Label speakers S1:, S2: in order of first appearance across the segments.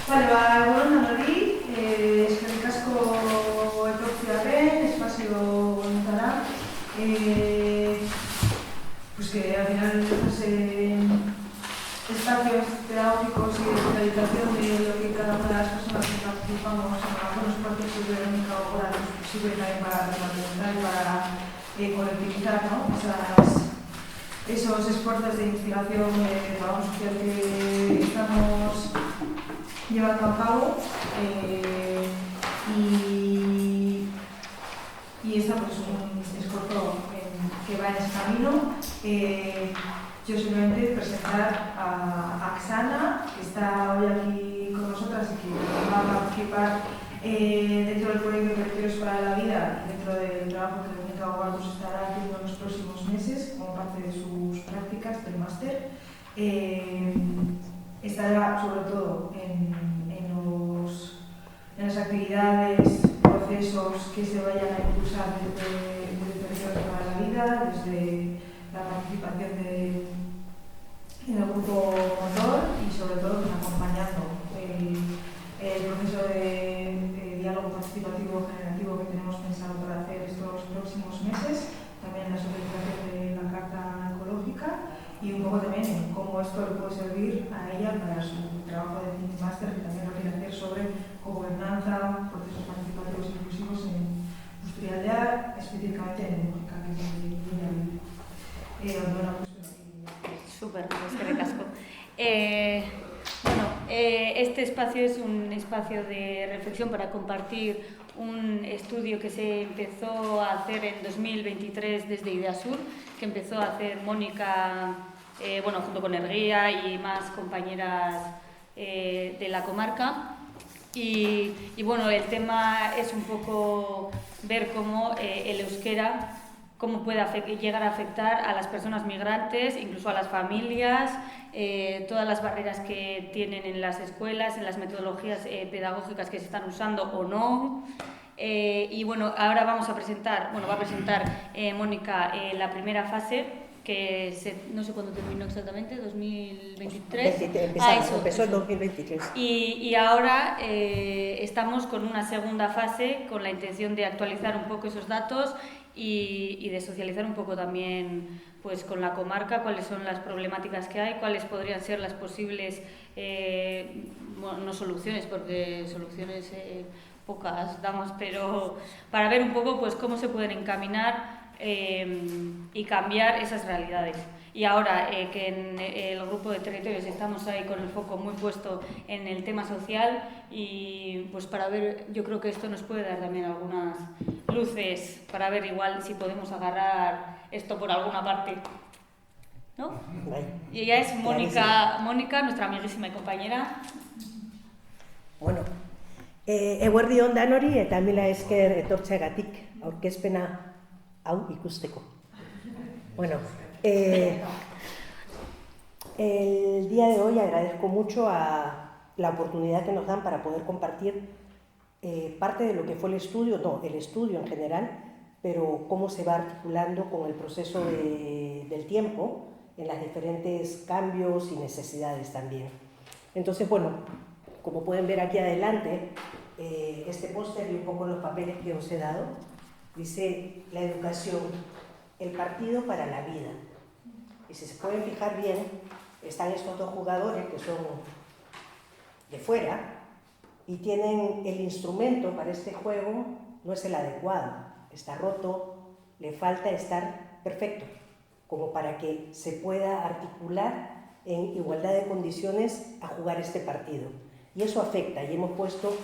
S1: Vale, egun hori, eskerrik asko etortzearen, espazio honetara. Pues que al final estos espacios pedagógicos y de socialización de lo que cada una de las personas que participamos en algunos procesos de Verónica Góngora sirve también para representar y para colectivizar, ¿no? Esos esfuerzos de investigación de trabajo social que estamos llevando a cabo y está pues un esfuerzo que va en ese camino. Yo simplemente presentar a Aksana, que está hoy aquí con nosotras y que va a participar dentro del proyecto Territorios para la Vida y dentro del trabajo que Verónica Góngora pues estará haciendo en los próximos meses como parte de sus prácticas del máster. Estará sobre todo en las actividades, procesos que se vayan a impulsar desde Territorios para la Vida, desde la participación en el grupo motor y sobre todo acompañando el proceso de diálogo participativo generativo que tenemos pensado para hacer estos próximos meses, también la socialización de la Carta Ecológica y un poco también en cómo esto le puede servir a ella para su trabajo de Think Master, que también lo quiere hacer sobre gobernanza, procesos participativos inclusivos en industrialidad, específicamente en Música, que es donde ella vive.
S2: Súper, eskerrik asko. Este espacio es un espacio de reflexión para compartir un estudio que se empezó a hacer en 2023 desde Idasur, que empezó a hacer Mónica, junto con Erguía y más compañeras de la comarca. Y el tema es un poco ver cómo el euskera cómo puede llegar a afectar a las personas migrantes, incluso a las familias, todas las barreras que tienen en las escuelas, en las metodologías pedagógicas que se están usando o no. Ahora va a presentar Mónica la primera fase, que no sé cuándo terminó exactamente, 2023.
S3: Empezó en 2023.
S2: Y ahora estamos con una segunda fase con la intención de actualizar un poco esos datos y de socializar un poco también pues, con la comarca, cuáles son las problemáticas que hay, cuáles podrían ser las posibles, no soluciones, porque soluciones pocas damos, pero para ver un poco pues, cómo se pueden encaminar y cambiar esas realidades. Y ahora que en el grupo de territorios estamos ahí con el foco muy puesto en el tema social y pues para ver, yo creo que esto nos puede dar también algunas luces para ver igual si podemos agarrar esto por alguna parte, ¿no? Y ella es Mónica, nuestra amiguísima y compañera.
S3: Bueno, eguerdi on danori eta mila esker etortzeagatik aurkezpena hau ikusteko. Bueno, el día de hoy agradezco mucho a la oportunidad que nos dan para poder compartir parte de lo que fue el estudio en general, pero cómo se va articulando con el proceso del tiempo en los diferentes cambios y necesidades también. Entonces, bueno, como pueden ver aquí adelante, este póster y un poco los papeles que os he dado, dice la educación, el partido para la vida. Y si se pueden fijar bien, están estos dos jugadores que son de fuera y tienen el instrumento para este juego, no es el adecuado, está roto, le falta estar perfecto, como para que se pueda articular en igualdad de condiciones a jugar este partido. Y eso afecta, y hemos puesto,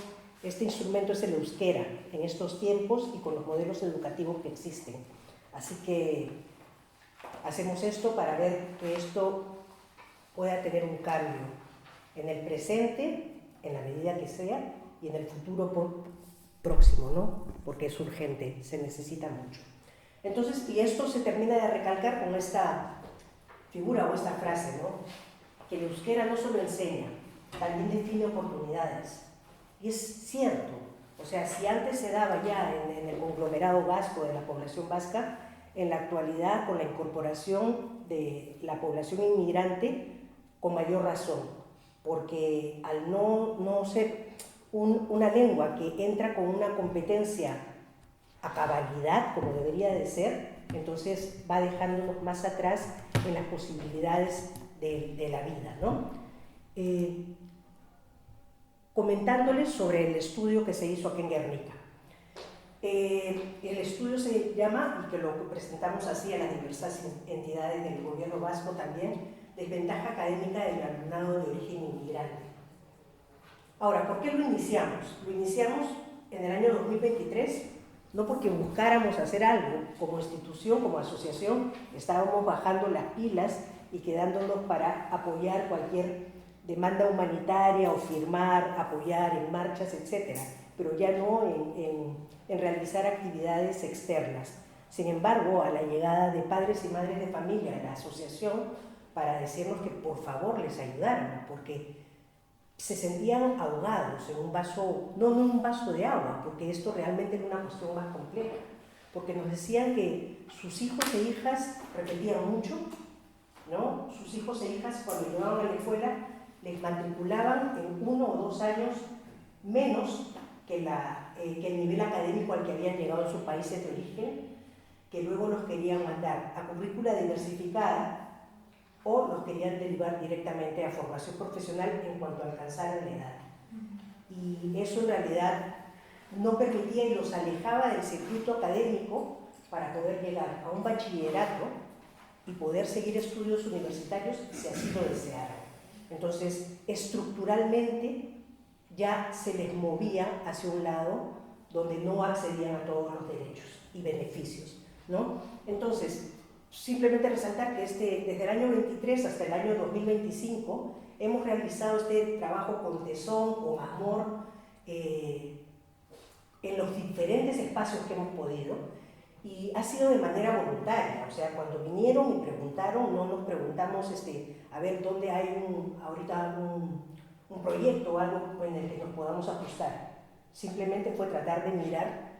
S3: este instrumento es el euskera en estos tiempos y con los modelos educativos que existen. Así que hacemos esto para ver que esto pueda tener un cambio en el presente, en la medida que sea, y en el futuro próximo, ¿no? Porque es urgente, se necesita mucho. Entonces, y esto se termina de recalcar con esta figura o esta frase, ¿no? Que el euskera no solo enseña, también define oportunidades. Y es cierto, o sea, si antes se daba ya en el conglomerado vasco de la población vasca, en la actualidad, con la incorporación de la población inmigrante, con mayor razón. porque al no ser una lengua que entra con una competencia a cabalidad, como debería de ser, entonces va dejándonos más atrás en las posibilidades de la vida, ¿no? Comentándoles sobre el estudio que se hizo aquí en Guernica. El estudio se llama, y que lo presentamos así a las diversas entidades del gobierno vasco también, Desventaja académica del alumnado de origen inmigrante. Ahora, ¿por qué lo iniciamos? Lo iniciamos en el año 2023, no porque buscáramos hacer algo como institución, como asociación, estábamos bajando las pilas y quedándonos para apoyar cualquier demanda humanitaria o firmar, apoyar en marchas, etc., pero ya no en realizar actividades externas. Sin embargo, a la llegada de padres y madres de familia a la asociación, para decirnos que por favor les ayudáramos, porque se sentían ahogados en un vaso, no en un vaso de agua, porque esto realmente era una cuestión más compleja, porque nos decían que sus hijos e hijas repetían mucho, ¿no? Sus hijos e hijas cuando llegaban a la escuela les matriculaban en 1 o 2 años menos que el nivel académico al que habían llegado en sus países de origen, que luego los querían mandar a currícula diversificada o los querían derivar directamente a formación profesional en cuanto alcanzaran la edad. Y eso en realidad no permitía y los alejaba del circuito académico para poder llegar a un bachillerato y poder seguir estudios universitarios si así lo desearan. Entonces, estructuralmente ya se les movía hacia un lado donde no accedían a todos los derechos y beneficios, ¿no? Entonces, simplemente resaltar que desde el año 23 hasta el año 2025 hemos realizado este trabajo con tesón, con amor, en los diferentes espacios que hemos podido, y ha sido de manera voluntaria. O sea, cuando vinieron y preguntaron, no nos preguntamos a ver dónde hay ahorita un proyecto o algo en el que nos podamos ajustar. Simplemente fue tratar de mirar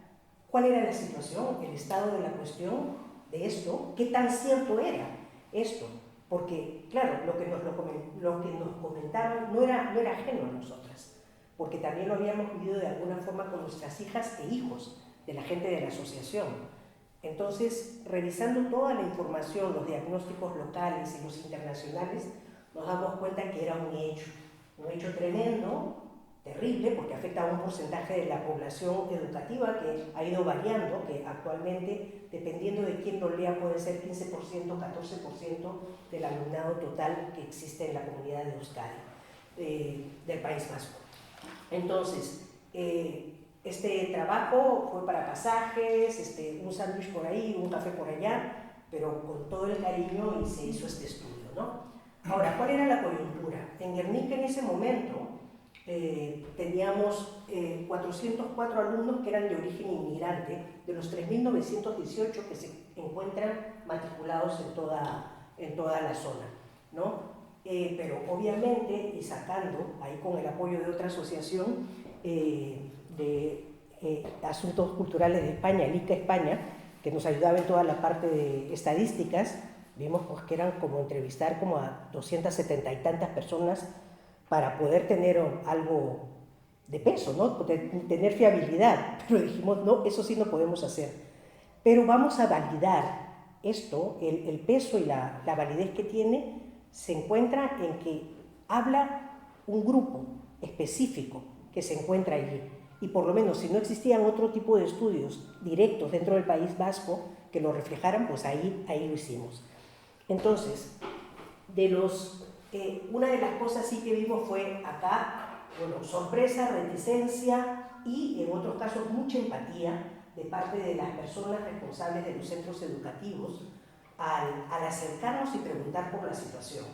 S3: cuál era la situación, el estado de la cuestión de esto, qué tan cierto era esto, porque claro, lo que nos comentaban no era ajeno a nosotras, porque también lo habíamos vivido de alguna forma con nuestras hijas e hijos de la gente de la asociación. Entonces, revisando toda la información, los diagnósticos locales y los internacionales, nos damos cuenta que era un hecho tremendo, terrible, porque afecta a un porcentaje de la población educativa que ha ido variando, que actualmente, dependiendo de quién lo lea, puede ser 15%, 14% del alumnado total que existe en la comunidad de Euskadi, del País Vasco. Entonces, este trabajo fue para pasajes, un sándwich por ahí, un café por allá, pero con todo el cariño, y se hizo este estudio, ¿no? Ahora, ¿cuál era la coyuntura? En Guernica en ese momento teníamos 404 alumnos que eran de origen inmigrante, de los 3.918 que se encuentran matriculados en toda la zona, ¿no? Pero obviamente, y sacando, ahí con el apoyo de otra asociación de Asuntos Culturales de España, el ICA España, que nos ayudaba en toda la parte de estadísticas, vimos pues, que eran como entrevistar como a 270 y tantas personas para poder tener algo de peso, ¿no? Tener fiabilidad. Pero dijimos, no, eso sí no podemos hacer. Pero vamos a validar esto, el peso y la validez que tiene, se encuentra en que habla un grupo específico que se encuentra allí. Y por lo menos, si no existían otro tipo de estudios directos dentro del País Vasco que lo reflejaran, pues ahí lo hicimos. Entonces, una de las cosas sí que vimos fue acá, bueno, sorpresa, reticencia y en otros casos mucha empatía de parte de las personas responsables de los centros educativos al acercarnos y preguntar por la situación.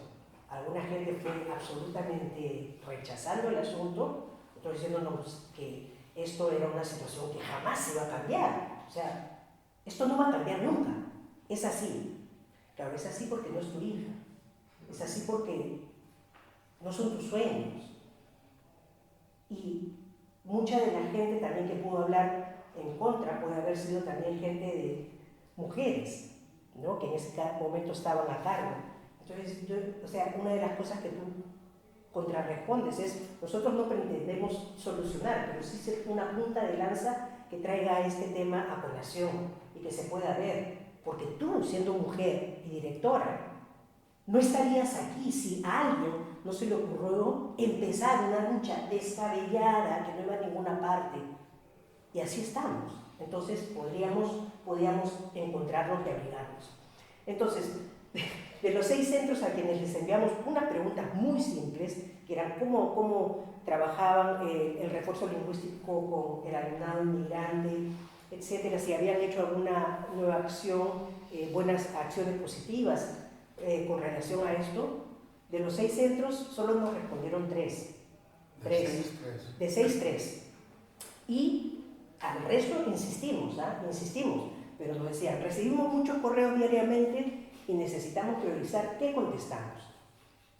S3: Alguna gente fue absolutamente rechazando el asunto, otros diciéndonos que esto era una situación que jamás iba a cambiar. O sea, esto no va a cambiar nunca, es así. Claro, es así porque no es tu hija, es así porque no son tus sueños. Y mucha de la gente también que pudo hablar en contra puede haber sido también gente de mujeres, ¿no? Que en ese momento estaban a cargo. Entonces, una de las cosas que tú contrarrespondes. Nosotros no pretendemos solucionar, pero sí ser una punta de lanza que traiga este tema a colación y que se pueda ver. Porque tú, siendo mujer y directora, no estarías aquí si a alguien no se le ocurrió empezar una lucha descabellada que no iba a ninguna parte. Y así estamos. Entonces podríamos encontrarnos y abrigarnos. Entonces, de los 6 centros a quienes les enviamos unas preguntas muy simples, que eran cómo trabajaban el refuerzo lingüístico con el alumnado inmigrante, etcétera, si habían hecho alguna nueva acción, buenas acciones positivas con relación a esto. De los 6 centros solo nos respondieron 3. De 6, 3. Y al resto insistimos, pero nos decían, recibimos muchos correos diariamente y necesitamos priorizar qué contestamos.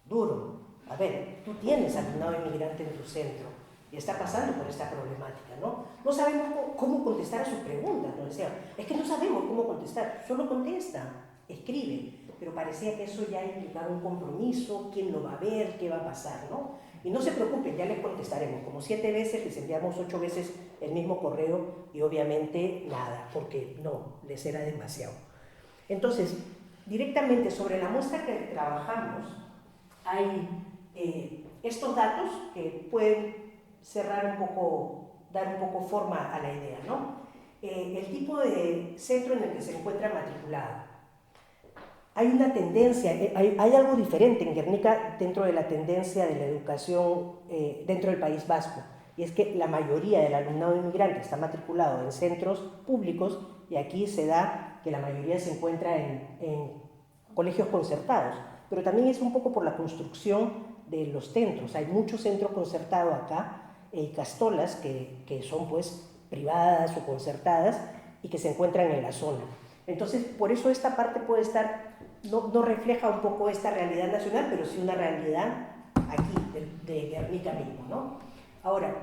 S3: Duro. A ver, tú tienes alumnado inmigrante en tu centro y está pasando por esta problemática, ¿no? No sabemos cómo contestar a sus preguntas, nos decían. Es que no sabemos cómo contestar, solo contesta, escribe. Pero parecía que eso ya implicaba un compromiso, quién lo va a ver, qué va a pasar, ¿no? Y no se preocupen, ya les contestaremos. Como 7 veces, les enviamos 8 veces el mismo correo y obviamente nada, porque no, les era demasiado. Entonces, directamente sobre la muestra que trabajamos, hay estos datos que pueden cerrar un poco, dar un poco forma a la idea, ¿no? El tipo de centro en el que se encuentra matriculado. Hay una tendencia, hay algo diferente en Guernica dentro de la tendencia de la educación dentro del País Vasco, y es que la mayoría del alumnado inmigrante está matriculado en centros públicos y aquí se da que la mayoría se encuentra en colegios concertados, pero también es un poco por la construcción de los centros. Hay muchos centros concertados acá y castolas que son pues privadas o concertadas y que se encuentran en la zona. Entonces, por eso esta parte puede estar, no refleja un poco esta realidad nacional, pero sí una realidad aquí, de Guernica mismo, ¿no? Ahora,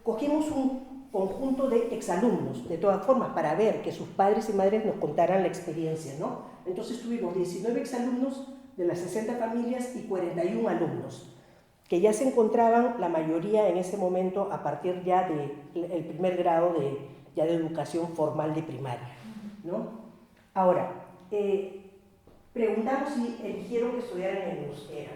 S3: cogimos un conjunto de exalumnos, de todas formas, para ver que sus padres y madres nos contaran la experiencia, ¿no? Entonces tuvimos 19 exalumnos de las 60 familias y 41 alumnos, que ya se encontraban, la mayoría en ese momento, a partir ya del primer grado de educación formal de primaria, ¿no? Ahora, preguntamos si eligieron que estudiaran en euskera,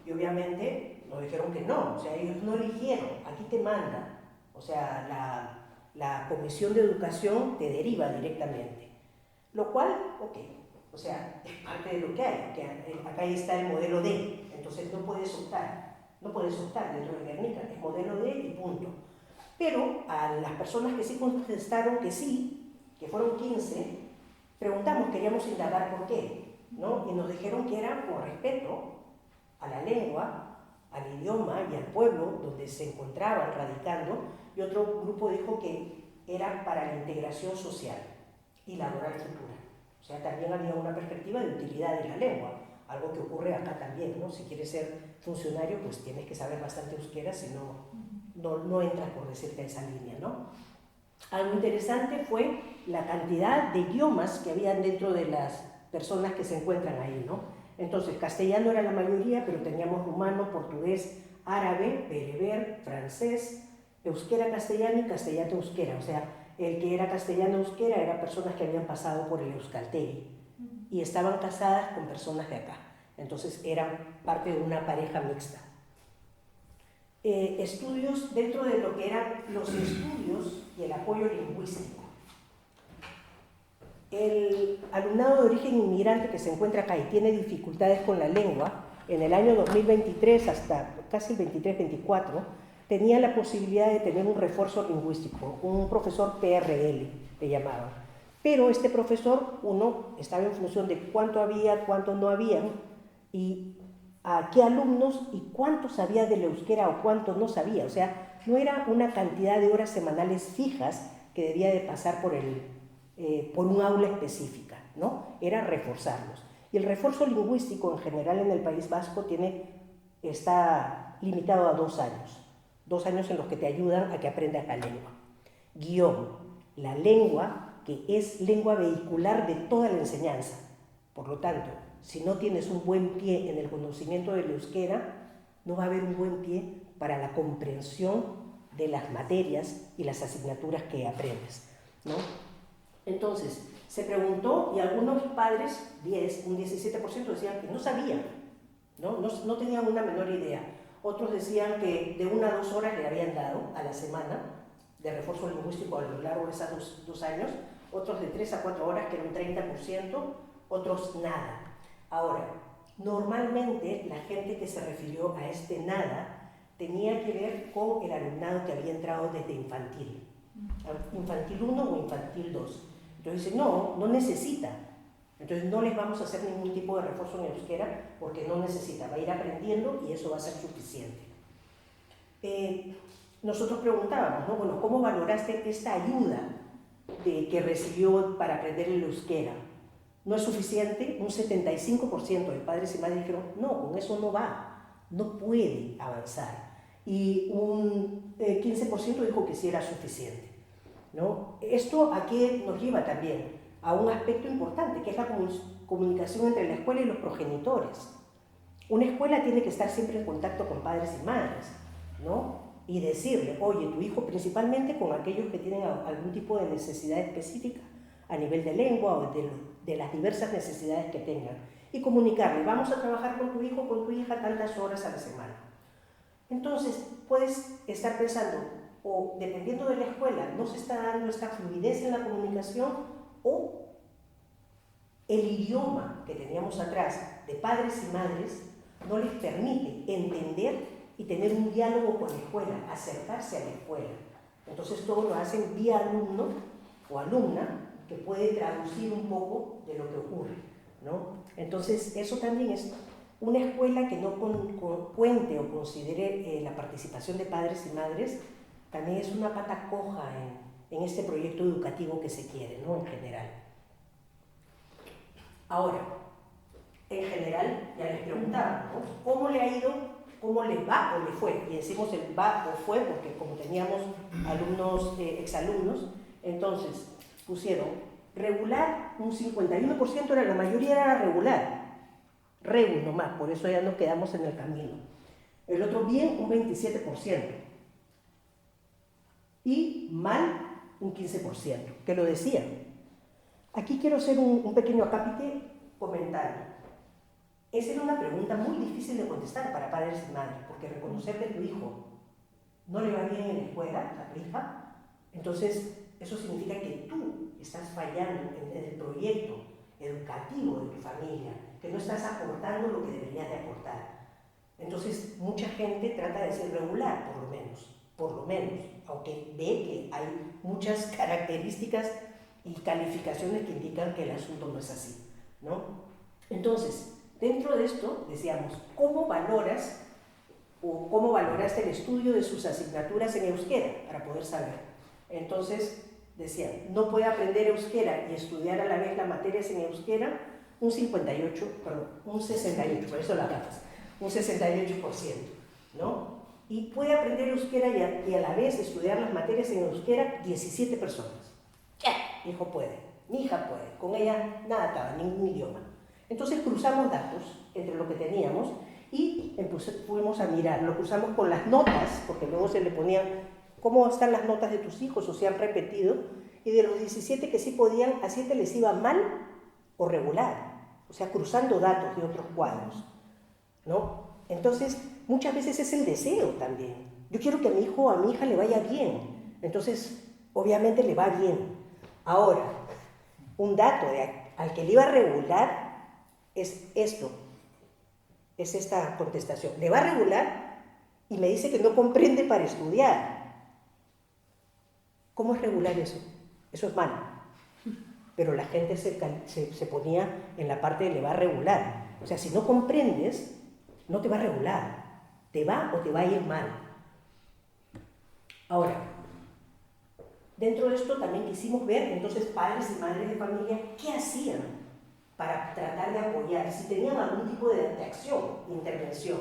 S3: y obviamente nos dijeron que no, o sea, ellos no eligieron, aquí te manda, o sea, la Comisión de Educación te deriva directamente, lo cual, ok, o sea, es parte de lo que hay, que acá está el modelo D, entonces no puedes optar dentro de Guernica, es modelo D y punto. Pero a las personas que sí contestaron que sí, que fueron 15, preguntamos, queríamos indagar por qué, ¿no? Y nos dijeron que era por respeto a la lengua, al idioma y al pueblo donde se encontraban radicando, y otro grupo dijo que era para la integración social y laboral futura. O sea, también había una perspectiva de utilidad de la lengua, algo que ocurre acá también, ¿no? Si quieres ser funcionario, pues tienes que saber bastante euskera, si no entras, por decirte, a esa línea, ¿no? Algo interesante fue la cantidad de idiomas que habían dentro de las personas que se encuentran ahí, ¿no? Entonces, castellano era la mayoría, pero teníamos rumano, portugués, árabe, bereber, francés, euskera castellano y castellano euskera. O sea, el que era castellano euskera eran personas que habían pasado por el Euskaltegi y estaban casadas con personas de acá. Entonces, eran parte de una pareja mixta. Estudios dentro de lo que eran los estudios y el apoyo lingüístico. El alumnado de origen inmigrante que se encuentra acá y tiene dificultades con la lengua, en el año 2023 hasta casi el 23-24, tenía la posibilidad de tener un refuerzo lingüístico, un profesor PRL, le llamaban. Pero este profesor, uno, estaba en función de cuánto había, cuánto no había, y a qué alumnos y cuánto sabía del euskera o cuánto no sabía. O sea, no era una cantidad de horas semanales fijas que debía de pasar por un aula específica, ¿no? Era reforzarlos. Y el refuerzo lingüístico en general en el País Vasco está limitado a 2 años. 2 años en los que te ayudan a que aprendas la lengua. Guión, la lengua que es lengua vehicular de toda la enseñanza. Por lo tanto, si no tienes un buen pie en el conocimiento del euskera, no va a haber un buen pie para la comprensión de las materias y las asignaturas que aprendes, ¿no? Entonces, se preguntó y algunos padres, un 17% decían que no sabían, no tenían una menor idea. Otros decían que de 1 a 2 horas le habían dado a la semana de refuerzo lingüístico a lo largo de esos 2 años, otros de 3 a 4 horas, que era un 30%, otros nada. Ahora, normalmente la gente que se refirió a este nada tenía que ver con el alumnado que había entrado desde infantil 1 o infantil 2. Entonces dice, no necesita. Entonces no les vamos a hacer ningún tipo de refuerzo en euskera porque no necesita, va a ir aprendiendo y eso va a ser suficiente. Nosotros preguntábamos, ¿no? Bueno, ¿cómo valoraste esta ayuda que recibió para aprender el euskera? ¿No es suficiente? Un 75% de padres y madres dijeron, no, con eso no va, no puede avanzar. Y un 15% dijo que sí era suficiente, ¿no? ¿Esto a qué nos lleva también? A un aspecto importante, que es la comunicación entre la escuela y los progenitores. Una escuela tiene que estar siempre en contacto con padres y madres, ¿no? Y decirle, oye, tu hijo, principalmente con aquellos que tienen algún tipo de necesidad específica a nivel de lengua o de las diversas necesidades que tengan, y comunicarle, vamos a trabajar con tu hijo o con tu hija tantas horas a la semana. Entonces, puedes estar pensando, o dependiendo de la escuela, no se está dando esta fluidez en la comunicación, o el idioma que teníamos atrás de padres y madres no les permite entender y tener un diálogo con la escuela, acercarse a la escuela. Entonces todo lo hacen vía alumno o alumna, que puede traducir un poco de lo que ocurre, ¿no? Entonces eso también es una escuela que no cuente o considere la participación de padres y madres, también es una pata coja en este proyecto educativo que se quiere, ¿no? En general. Ahora, en general, ya les preguntaba, ¿no? ¿Cómo le ha ido? ¿Cómo le va o le fue? Y decimos el va o fue porque como teníamos alumnos, exalumnos, entonces pusieron regular, un 51% era, la mayoría era regular, regu nomás, por eso ya nos quedamos en el camino. El otro bien, un 27%. Y mal, un 15%, que lo decían. Aquí quiero hacer un pequeño acápite comentario. Esa era una pregunta muy difícil de contestar para padres y madres, porque reconocer que tu hijo no le va bien en la escuela, la prija, entonces eso significa que tú estás fallando en el proyecto educativo de tu familia, que no estás aportando lo que deberías de aportar. Entonces mucha gente trata de ser regular, por lo menos, aunque ve que hay muchas características y calificaciones que indican que el asunto no es así, ¿no? Entonces, dentro de esto, decíamos, ¿cómo valoras o cómo valoraste el estudio de sus asignaturas en euskera? Para poder saber. Entonces, decían, no puede aprender euskera y estudiar a la vez las materias en euskera, un 68, por eso las gafas, un 68%, ¿no? Y puede aprender euskera y a la vez estudiar las materias en euskera 17 personas. Mi hijo puede, mi hija puede, con ella nada estaba, ningún idioma. Entonces cruzamos datos entre lo que teníamos y fuimos a mirar, lo cruzamos con las notas, porque luego se le ponían cómo están las notas de tus hijos o se han repetido, y de los 17 que sí podían, a 7 les iba mal o regular, o sea, cruzando datos de otros cuadros, ¿no? Entonces, muchas veces es el deseo también. Yo quiero que a mi hijo o a mi hija le vaya bien, entonces, obviamente le va bien. Ahora, un dato al que le iba a regular es esto, es esta contestación. Le va a regular y me dice que no comprende para estudiar. ¿Cómo es regular eso? Eso es malo. Pero la gente se ponía en la parte de le va a regular. O sea, si no comprendes, no te va a regular. Te va o te va a ir mal. Ahora, dentro de esto también quisimos ver, entonces, padres y madres de familia, ¿qué hacían para tratar de apoyar? Si tenían algún tipo de acción, de intervención.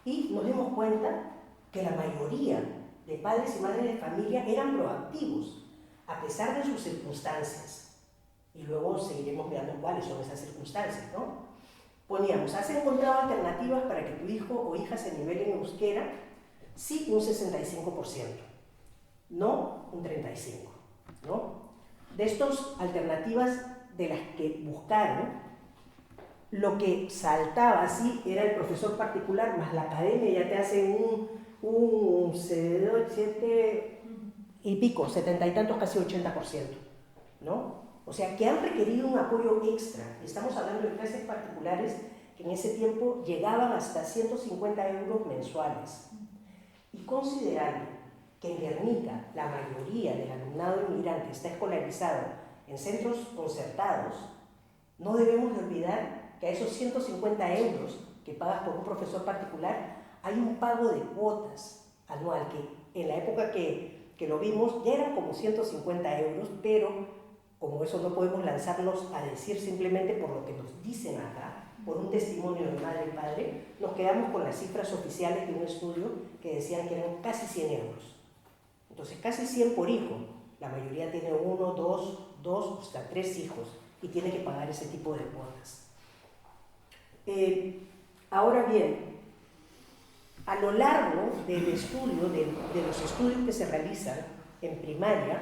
S3: Y nos dimos cuenta que la mayoría de padres y madres de familia eran proactivos, a pesar de sus circunstancias. Y luego seguiremos mirando cuáles son esas circunstancias, ¿no? Poníamos, ¿has encontrado alternativas para que tu hijo o hija se nivele en euskera? Sí, un 65%, no un 35%, ¿no? De estas alternativas de las que buscaron, lo que saltaba así era el profesor particular, más la academia ya te hace un 7 y pico, 70 y tantos, casi 80%, ¿no? O sea, que han requerido un apoyo extra. Estamos hablando de clases particulares que en ese tiempo llegaban hasta 150 euros mensuales. Y considerando que en Guernica la mayoría del alumnado inmigrante está escolarizado en centros concertados, no debemos de olvidar que a esos 150 euros que pagas por un profesor particular hay un pago de cuotas anual, que en la época que lo vimos ya eran como 150 euros, pero como eso no podemos lanzarnos a decir simplemente por lo que nos dicen acá, por un testimonio de madre y padre, nos quedamos con las cifras oficiales de un estudio que decían que eran casi 100 euros. Entonces, casi 100 por hijo. La mayoría tiene 1, 2, hasta 3 hijos y tiene que pagar ese tipo de cuotas. Ahora bien, a lo largo del estudio, de los estudios que se realizan en primaria,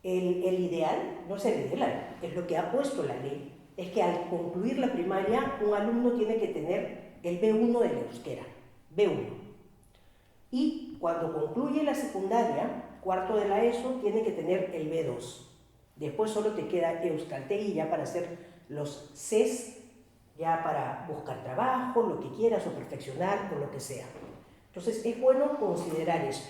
S3: el ideal, no es el ideal, es lo que ha puesto la ley, es que al concluir la primaria un alumno tiene que tener el B1 del euskera, B1. Y cuando concluye la secundaria, cuarto de la ESO, tiene que tener el B2. Después solo te queda euskaltegi ya para hacer los CES, ya para buscar trabajo, lo que quieras, o perfeccionar, o lo que sea. Entonces es bueno considerar eso.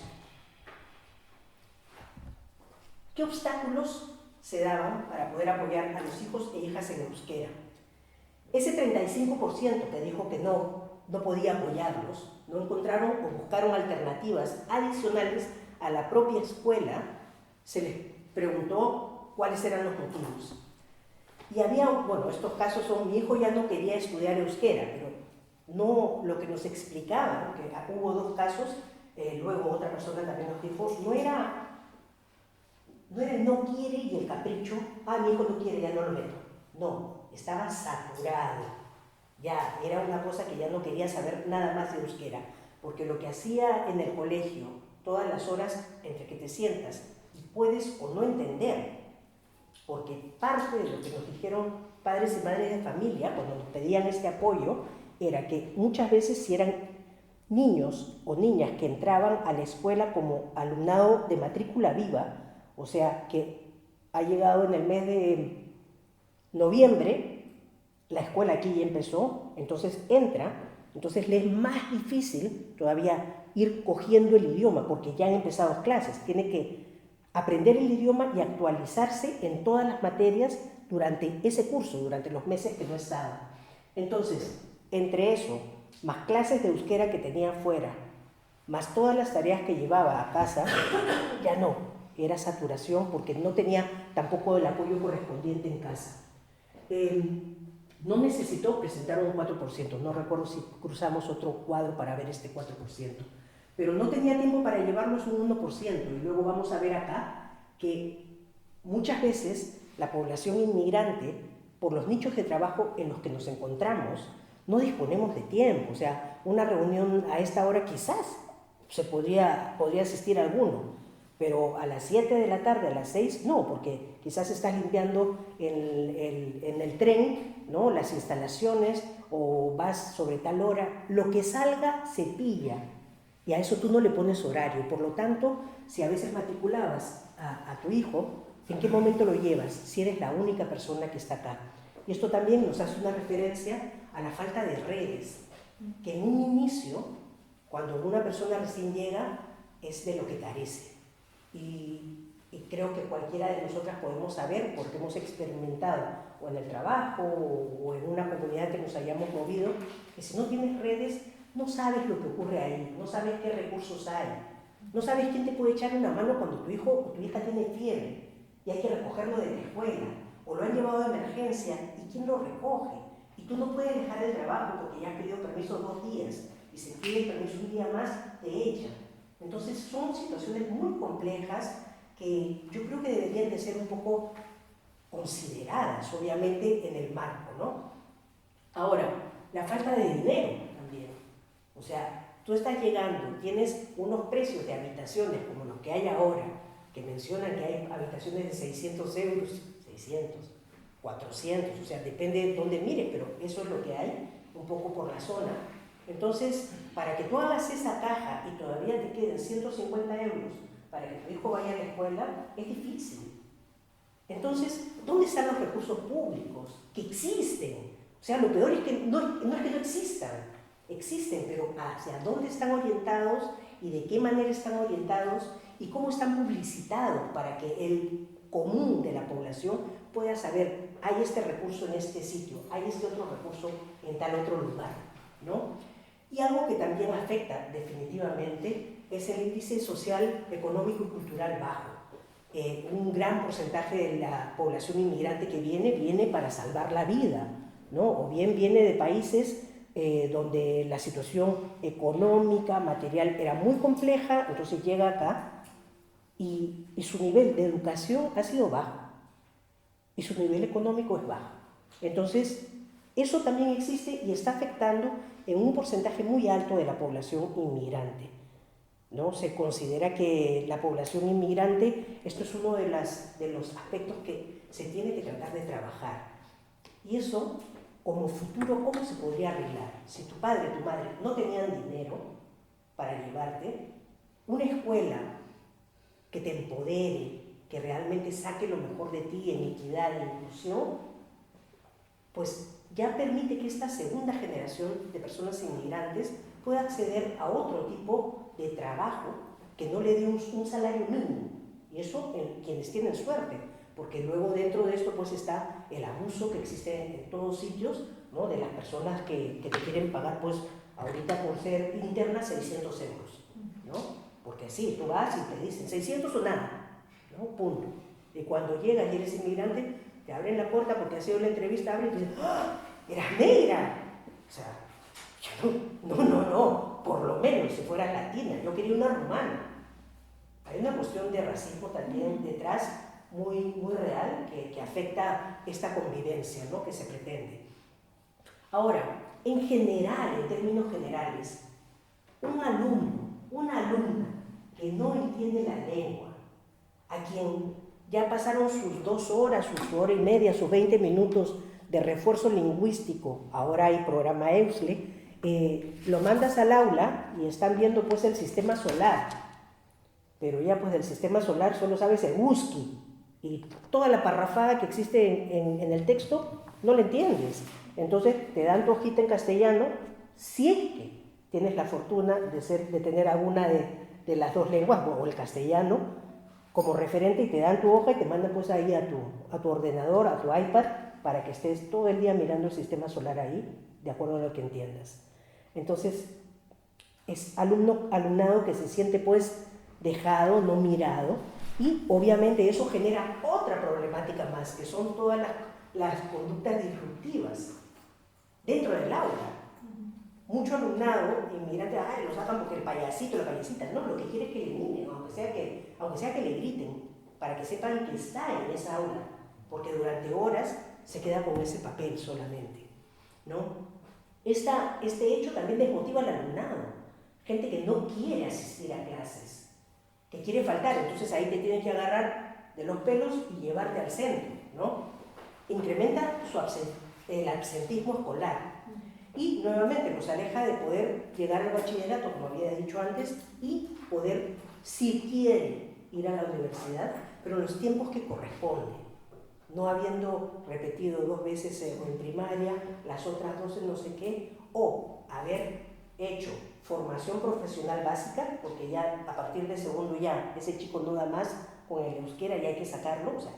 S3: ¿Qué obstáculos se daban para poder apoyar a los hijos e hijas en euskera? Ese 35% que dijo que no podía apoyarlos, no encontraron o buscaron alternativas adicionales a la propia escuela, se les preguntó cuáles eran los motivos. Y había, bueno, estos casos son, mi hijo ya no quería estudiar euskera, pero no lo que nos explicaban, que hubo 2 casos, luego otra persona también nos dijo, no era el no quiere y el capricho, mi hijo no quiere, ya no lo meto. No, estaba saturado. Ya, era una cosa que ya no quería saber nada más de euskera, porque lo que hacía en el colegio, todas las horas entre que te sientas y puedes o no entender, porque parte de lo que nos dijeron padres y madres de familia cuando nos pedían este apoyo era que muchas veces si eran niños o niñas que entraban a la escuela como alumnado de matrícula viva, o sea que ha llegado en el mes de noviembre, la escuela aquí ya empezó, entonces entra, entonces le es más difícil todavía ir cogiendo el idioma porque ya han empezado clases, tiene que aprender el idioma y actualizarse en todas las materias durante ese curso, durante los meses que no estaba. Entonces, entre eso, más clases de euskera que tenía afuera, más todas las tareas que llevaba a casa, ya no, era saturación porque no tenía tampoco el apoyo correspondiente en casa. No necesitó presentar un 4%, no recuerdo si cruzamos otro cuadro para ver este 4%, pero no tenía tiempo para llevarnos un 1%, y luego vamos a ver acá que muchas veces la población inmigrante, por los nichos de trabajo en los que nos encontramos, no disponemos de tiempo, o sea, una reunión a esta hora quizás podría asistir alguno, pero a las 7 de la tarde, a las 6, no, porque quizás estás limpiando en el tren, ¿no?, las instalaciones, o vas sobre tal hora, lo que salga se pilla, y a eso tú no le pones horario. Por lo tanto, si a veces matriculabas a tu hijo, ¿en qué momento lo llevas? Si eres la única persona que está acá. Y esto también nos hace una referencia a la falta de redes, que en un inicio, cuando una persona recién llega, es de lo que carece. Y creo que cualquiera de nosotras podemos saber, porque hemos experimentado o en el trabajo o en una comunidad que nos hayamos movido, que si no tienes redes, no sabes lo que ocurre ahí, no sabes qué recursos hay, no sabes quién te puede echar una mano cuando tu hijo o tu hija tiene fiebre y hay que recogerlo de la escuela, o lo han llevado de emergencia y quién lo recoge. Y tú no puedes dejar el trabajo porque ya has pedido permiso 2 días y si pides permiso un día más, te echan. Entonces son situaciones muy complejas que yo creo que deberían de ser un poco consideradas, obviamente, en el marco, ¿no? Ahora, la falta de dinero también. O sea, tú estás llegando, tienes unos precios de habitaciones como los que hay ahora, que mencionan que hay habitaciones de 600 euros, 600, 400, o sea, depende de dónde mires, pero eso es lo que hay, un poco por la zona. Entonces, para que tú hagas esa caja y todavía te queden 150 euros para que tu hijo vaya a la escuela, es difícil. Entonces, ¿dónde están los recursos públicos que existen? O sea, lo peor es que no es que no existan, existen, pero hacia dónde están orientados y de qué manera están orientados y cómo están publicitados para que el común de la población pueda saber, hay este recurso en este sitio, hay este otro recurso en tal otro lugar, ¿no? Y algo que también afecta definitivamente es el índice social, económico y cultural bajo. Un gran porcentaje de la población inmigrante que viene para salvar la vida, ¿no? O bien viene de países donde la situación económica, material era muy compleja, entonces llega acá y su nivel de educación ha sido bajo y su nivel económico es bajo. Entonces, eso también existe y está afectando en un porcentaje muy alto de la población inmigrante, ¿no? Se considera que la población inmigrante, esto es uno de los aspectos que se tiene que tratar de trabajar. Y eso, como futuro, ¿cómo se podría arreglar? Si tu padre y tu madre no tenían dinero para llevarte, una escuela que te empodere, que realmente saque lo mejor de ti en equidad e inclusión, pues ya permite que esta segunda generación de personas inmigrantes pueda acceder a otro tipo de trabajo que no le dé un salario mínimo. Y eso en quienes tienen suerte, porque luego dentro de esto pues está el abuso que existe en todos sitios, ¿no? De las personas que te quieren pagar pues ahorita por ser interna 600 euros, ¿no? Porque sí, tú vas y te dicen 600 o nada, ¿no? Punto. Y cuando llegas y eres inmigrante, te abren la puerta porque ha sido la entrevista, abren y te dicen, ¡ah! ¡Eras negra! O sea, no, por lo menos si fueras latina, yo quería una rumana. Hay una cuestión de racismo también detrás muy real que afecta esta convivencia, ¿no? Que se pretende. Ahora, en general, en términos generales, un alumno, una alumna que no entiende la lengua, a quien ya pasaron sus 2 horas, su hora y media, sus 20 minutos de refuerzo lingüístico, ahora hay programa EUSLE, lo mandas al aula y están viendo pues el sistema solar, pero ya pues del sistema solar solo sabes Eguski y toda la parrafada que existe en el texto no la entiendes. Entonces te dan tu hojita en castellano, si es que tienes la fortuna de tener alguna de las dos lenguas o el castellano como referente, y te dan tu hoja y te mandan pues ahí a tu ordenador, a tu iPad, para que estés todo el día mirando el sistema solar ahí, de acuerdo a lo que entiendas. Entonces, es alumnado que se siente pues dejado, no mirado, y obviamente eso genera otra problemática más, que son todas las conductas disruptivas dentro del aula. Mucho alumnado inmigrante, lo sacan porque el payasito, la payasita, no, lo que quiere es que le miren, aunque sea que le griten, para que sepan que está en esa aula, porque durante horas se queda con ese papel solamente, ¿no? Este hecho también desmotiva al alumnado, gente que no quiere asistir a clases, que quiere faltar, entonces ahí te tienen que agarrar de los pelos y llevarte al centro, ¿no? Incrementa el absentismo escolar y nuevamente nos aleja de poder llegar al bachillerato, como había dicho antes, y poder, si quiere, ir a la universidad, pero en los tiempos que corresponden, no habiendo repetido 2 veces en primaria, las otras 2 en no sé qué, o haber hecho formación profesional básica, porque ya a partir de segundo ya ese chico no da más con el euskera y hay que sacarlo, o sea,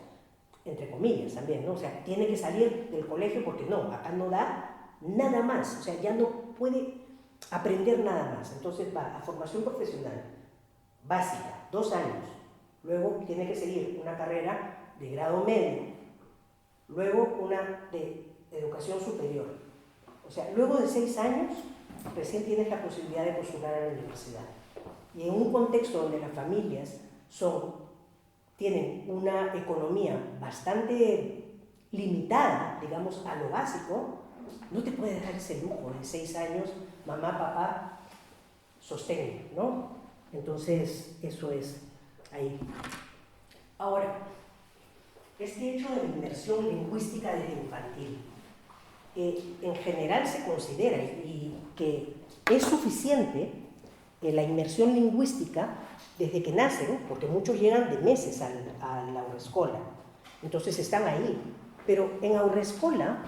S3: entre comillas también, ¿no? O sea, tiene que salir del colegio porque no, acá no da nada más, o sea, ya no puede aprender nada más. Entonces va a formación profesional básica, 2 años, luego tiene que seguir una carrera de grado medio, luego una de educación superior. O sea, luego de 6 años recién tienes la posibilidad de postular a la universidad. Y en un contexto donde las familias tienen una economía bastante limitada, digamos, a lo básico, no te puedes dar ese lujo de 6 años, mamá, papá, sostén, ¿no? Entonces, eso es ahí. Ahora, este hecho de la inmersión lingüística desde infantil, en general se considera y que es suficiente la inmersión lingüística desde que nacen, porque muchos llegan de meses a la aurrescola, entonces están ahí. Pero en aurrescola,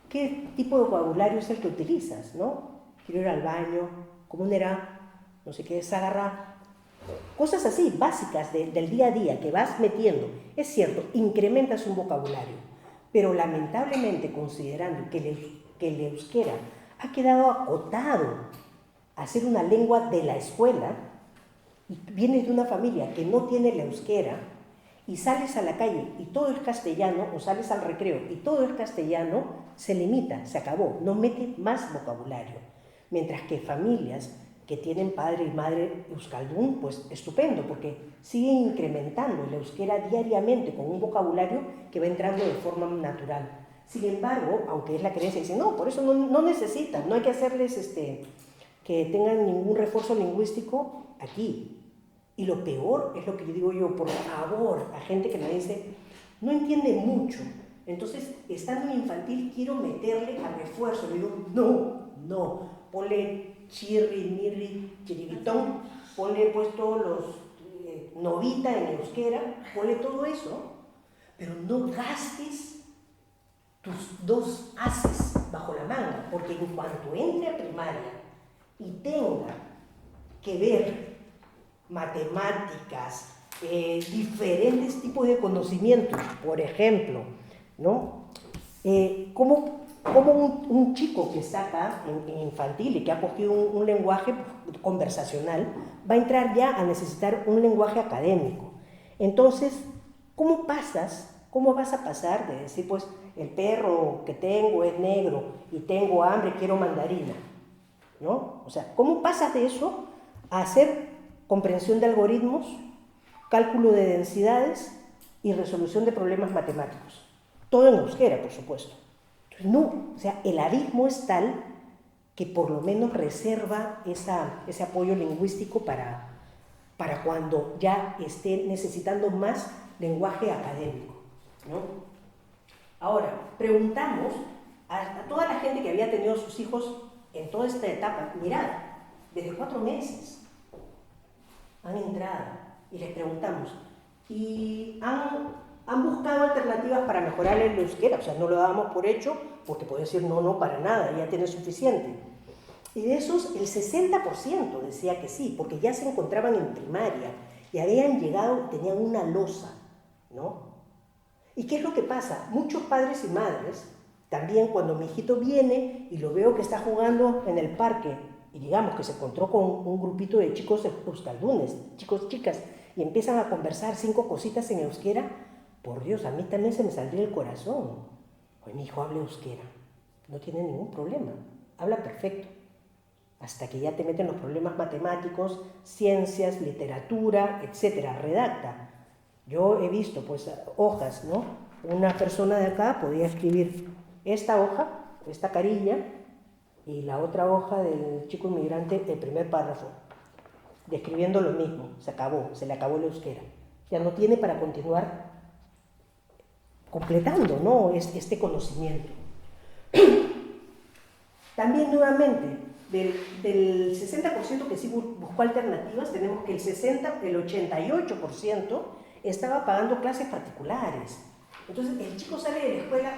S3: ¿qué tipo de vocabulario es el que utilizas, no? Quiero ir al baño, ¿cómo era? No sé qué es agarrar. Cosas así, básicas del día a día que vas metiendo. Es cierto, incrementas un vocabulario, pero lamentablemente considerando que el euskera ha quedado acotado a ser una lengua de la escuela, y vienes de una familia que no tiene el euskera, y sales a la calle y todo es castellano, o sales al recreo y todo es castellano, se limita, se acabó, no mete más vocabulario. Mientras que familias que tienen padre y madre euskaldun, pues estupendo, porque siguen incrementando el euskera diariamente con un vocabulario que va entrando de forma natural. Sin embargo, aunque es la creencia, dicen, no, por eso no necesitan, no hay que hacerles que tengan ningún refuerzo lingüístico aquí. Y lo peor es lo que yo digo yo, por favor, a gente que me dice, no entiende mucho, entonces, estando en infantil, quiero meterle a refuerzo. Le digo, no, ponle chirri, mirri, chiribitón, ponle pues todos los novita en euskera, ponle todo eso, pero no gastes tus 2 haces bajo la manga, porque en cuanto entre a primaria y tenga que ver matemáticas, diferentes tipos de conocimientos, por ejemplo, ¿no? ¿Cómo un chico que está acá en infantil y que ha cogido un lenguaje conversacional va a entrar ya a necesitar un lenguaje académico? Entonces, ¿cómo vas a pasar de decir, pues, el perro que tengo es negro y tengo hambre, quiero mandarina, ¿no? O sea, ¿cómo pasas de eso a hacer comprensión de algoritmos, cálculo de densidades y resolución de problemas matemáticos? Todo en euskera, por supuesto. Entonces, no, o sea, el abismo es tal que por lo menos reserva ese apoyo lingüístico para cuando ya esté necesitando más lenguaje académico, ¿no? Ahora, preguntamos a toda la gente que había tenido sus hijos en toda esta etapa, mirad, desde 4 meses han entrado y les preguntamos, ¿y han buscado alternativas para mejorar el euskera? O sea, no lo dábamos por hecho, porque puede decir no, para nada, ya tiene suficiente. Y de esos, el 60% decía que sí, porque ya se encontraban en primaria y habían llegado, tenían una losa, ¿no? ¿Y qué es lo que pasa? Muchos padres y madres, también cuando mi hijito viene y lo veo que está jugando en el parque, y digamos que se encontró con un grupito de chicos euskaldunes, chicos, chicas, y empiezan a conversar 5 cositas en euskera, por Dios, a mí también se me saldría el corazón. Pues mi hijo habla euskera, no tiene ningún problema, habla perfecto. Hasta que ya te meten los problemas matemáticos, ciencias, literatura, etcétera, redacta. Yo he visto pues hojas, ¿no? Una persona de acá podía escribir esta hoja, esta carilla, y la otra hoja del chico inmigrante, el primer párrafo, describiendo lo mismo. Se acabó, se le acabó el euskera. Ya no tiene para continuar completando, ¿no? Este conocimiento. También nuevamente, del 60% que sí buscó alternativas, tenemos que el 88% estaba pagando clases particulares. Entonces el chico sale de la escuela,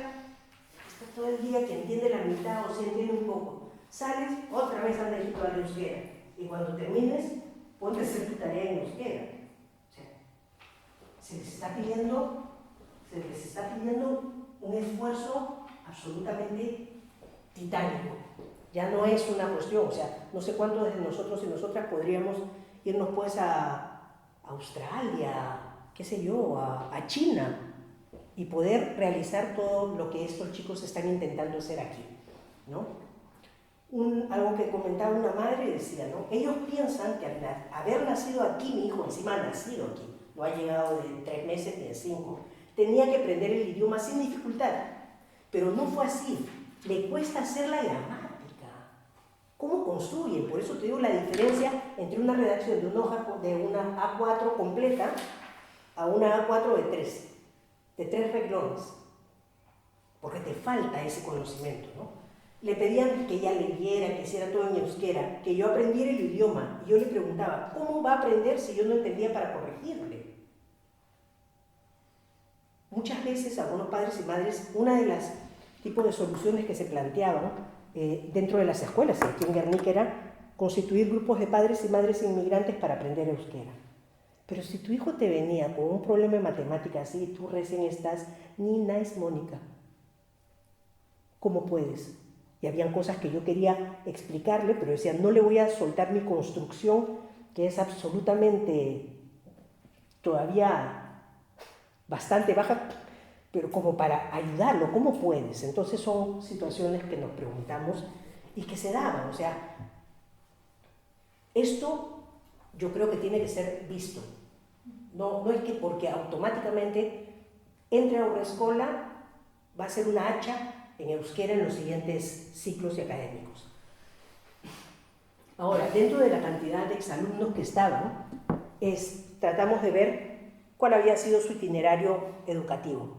S3: está todo el día que entiende la mitad o se entiende un poco. Sales, otra vez anda el a la euskera. Y cuando termines, ponte a hacer tu tarea en euskera. O sea, se les está pidiendo un esfuerzo absolutamente titánico. Ya no es una cuestión, o sea, no sé cuántos de nosotros y nosotras podríamos irnos pues a Australia, qué sé yo, a China, y poder realizar todo lo que estos chicos están intentando hacer aquí, ¿no? Algo que comentaba una madre decía, ¿no? Ellos piensan que al haber nacido aquí, mi hijo encima ha nacido aquí, no ha llegado de 3 meses ni de 5, tenía que aprender el idioma sin dificultad. Pero no fue así. Le cuesta hacer la gramática. ¿Cómo construyen? Por eso te digo la diferencia entre una redacción de una A4 completa a una A4 de tres renglones. Porque te falta ese conocimiento, ¿no? Le pedían que ella leyera, que hiciera todo en euskera, que yo aprendiera el idioma. Y yo le preguntaba, ¿cómo va a aprender si yo no entendía para corregirle? Muchas veces algunos padres y madres, una de las tipos de soluciones que se planteaban dentro de las escuelas, aquí en Guernica, era constituir grupos de padres y madres inmigrantes para aprender euskera. Pero si tu hijo te venía con un problema de matemáticas y tú recién estás, ni nice, Mónica, ¿cómo puedes? Y habían cosas que yo quería explicarle, pero decía, no le voy a soltar mi construcción, que es absolutamente todavía bastante baja, pero como para ayudarlo, ¿cómo puedes? Entonces son situaciones que nos preguntamos y que se daban. O sea, esto yo creo que tiene que ser visto. No es que porque automáticamente entre a una escuela va a ser una hacha en euskera en los siguientes ciclos académicos. Ahora, dentro de la cantidad de exalumnos que estaban, tratamos de ver cuál había sido su itinerario educativo.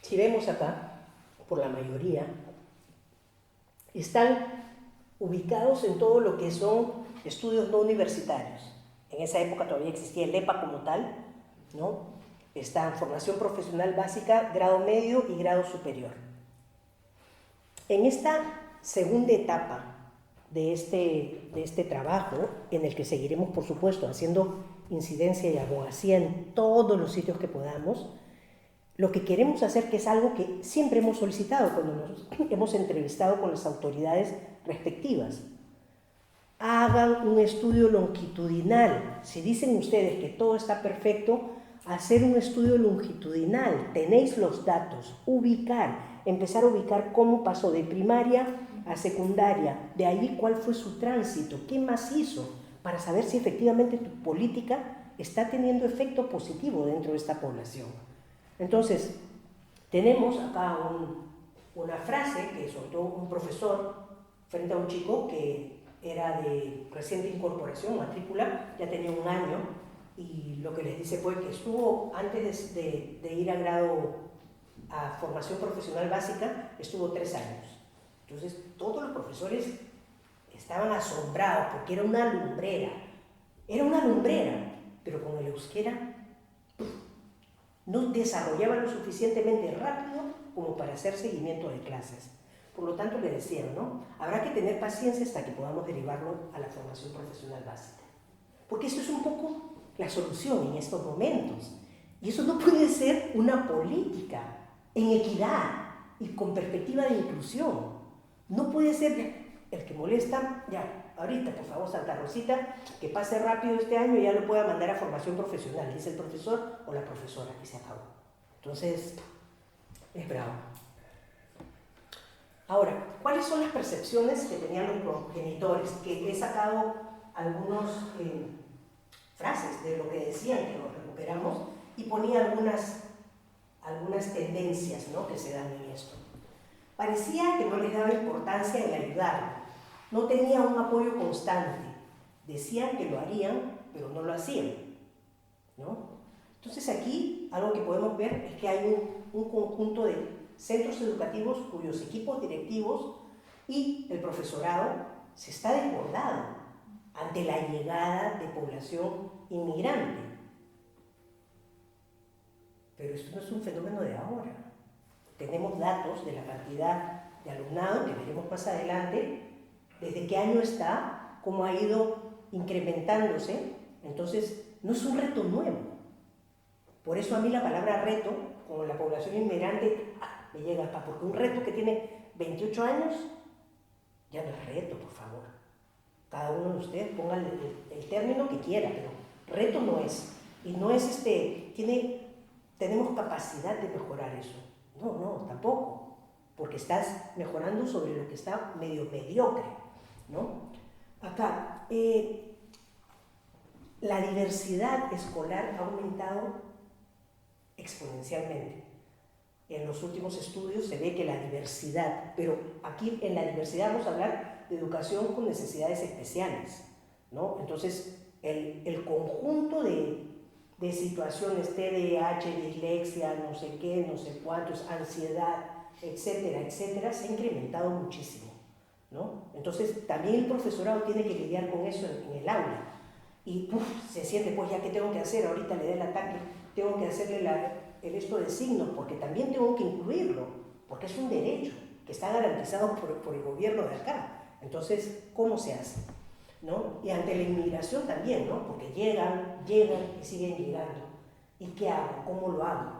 S3: Si vemos acá, por la mayoría, están ubicados en todo lo que son estudios no universitarios. En esa época todavía existía el EPA como tal, ¿no? Está en formación profesional básica, grado medio y grado superior. En esta segunda etapa de este trabajo, en el que seguiremos, por supuesto, haciendo incidencia y abogacía en todos los sitios que podamos, lo que queremos hacer, que es algo que siempre hemos solicitado cuando nos hemos entrevistado con las autoridades respectivas, hagan un estudio longitudinal. Si dicen ustedes que todo está perfecto, hacer un estudio longitudinal, tenéis los datos, empezar a ubicar cómo pasó de primaria a secundaria, de ahí cuál fue su tránsito, qué más hizo, para saber si efectivamente tu política está teniendo efecto positivo dentro de esta población. Entonces, tenemos acá una frase que soltó un profesor frente a un chico que era de reciente incorporación, matrícula, ya tenía 1 año, y lo que les dice fue que estuvo, antes de ir a formación profesional básica, estuvo 3 años. Entonces, todos los profesores estaban asombrados porque era una lumbrera, pero con el euskera no desarrollaba lo suficientemente rápido como para hacer seguimiento de clases. Por lo tanto, le decían, ¿no? Habrá que tener paciencia hasta que podamos derivarlo a la formación profesional básica. Porque esto es un poco la solución en estos momentos. Y eso no puede ser una política en equidad y con perspectiva de inclusión. No puede ser el que molesta, ya, ahorita, por favor, Santa Rosita, que pase rápido este año y ya lo pueda mandar a formación profesional, dice el profesor o la profesora, y se acabó. Entonces, es bravo. Ahora, ¿cuáles son las percepciones que tenían los progenitores? Que he sacado algunas frases de lo que decían, que lo recuperamos, y ponía algunas tendencias, ¿no?, que se dan en esto. Parecía que no les daba importancia en ayudar, no tenía un apoyo constante, decían que lo harían, pero no lo hacían, ¿no? Entonces aquí algo que podemos ver es que hay un conjunto de centros educativos cuyos equipos directivos y el profesorado se está desbordado ante la llegada de población inmigrante. Pero esto no es un fenómeno de ahora. Tenemos datos de la cantidad de alumnado, que veremos más adelante, desde qué año está, cómo ha ido incrementándose. Entonces, no es un reto nuevo. Por eso a mí la palabra reto, con la población inmigrante, me llega acá, porque un reto que tiene 28 años, ya no es reto, por favor. Cada uno de ustedes ponga el término que quiera, pero reto no es. Y no es tenemos capacidad de mejorar eso. No, tampoco, porque estás mejorando sobre lo que está medio mediocre, ¿no? Acá, la diversidad escolar ha aumentado exponencialmente. En los últimos estudios se ve que la diversidad, pero aquí en la diversidad vamos a hablar de educación con necesidades especiales, ¿no? Entonces, el conjunto de situaciones, TDAH, dislexia, no sé qué, no sé cuántos, ansiedad, etcétera, etcétera, se ha incrementado muchísimo, ¿no? Entonces, también el profesorado tiene que lidiar con eso en el aula. Y se siente, pues, ¿ya qué tengo que hacer? Ahorita le da el ataque, tengo que hacerle el esto de signos, porque también tengo que incluirlo, porque es un derecho que está garantizado por el gobierno de acá. Entonces, ¿cómo se hace? ¿No? Y ante la inmigración también, ¿no? Porque llegan y siguen llegando. ¿Y qué hago? ¿Cómo lo hago?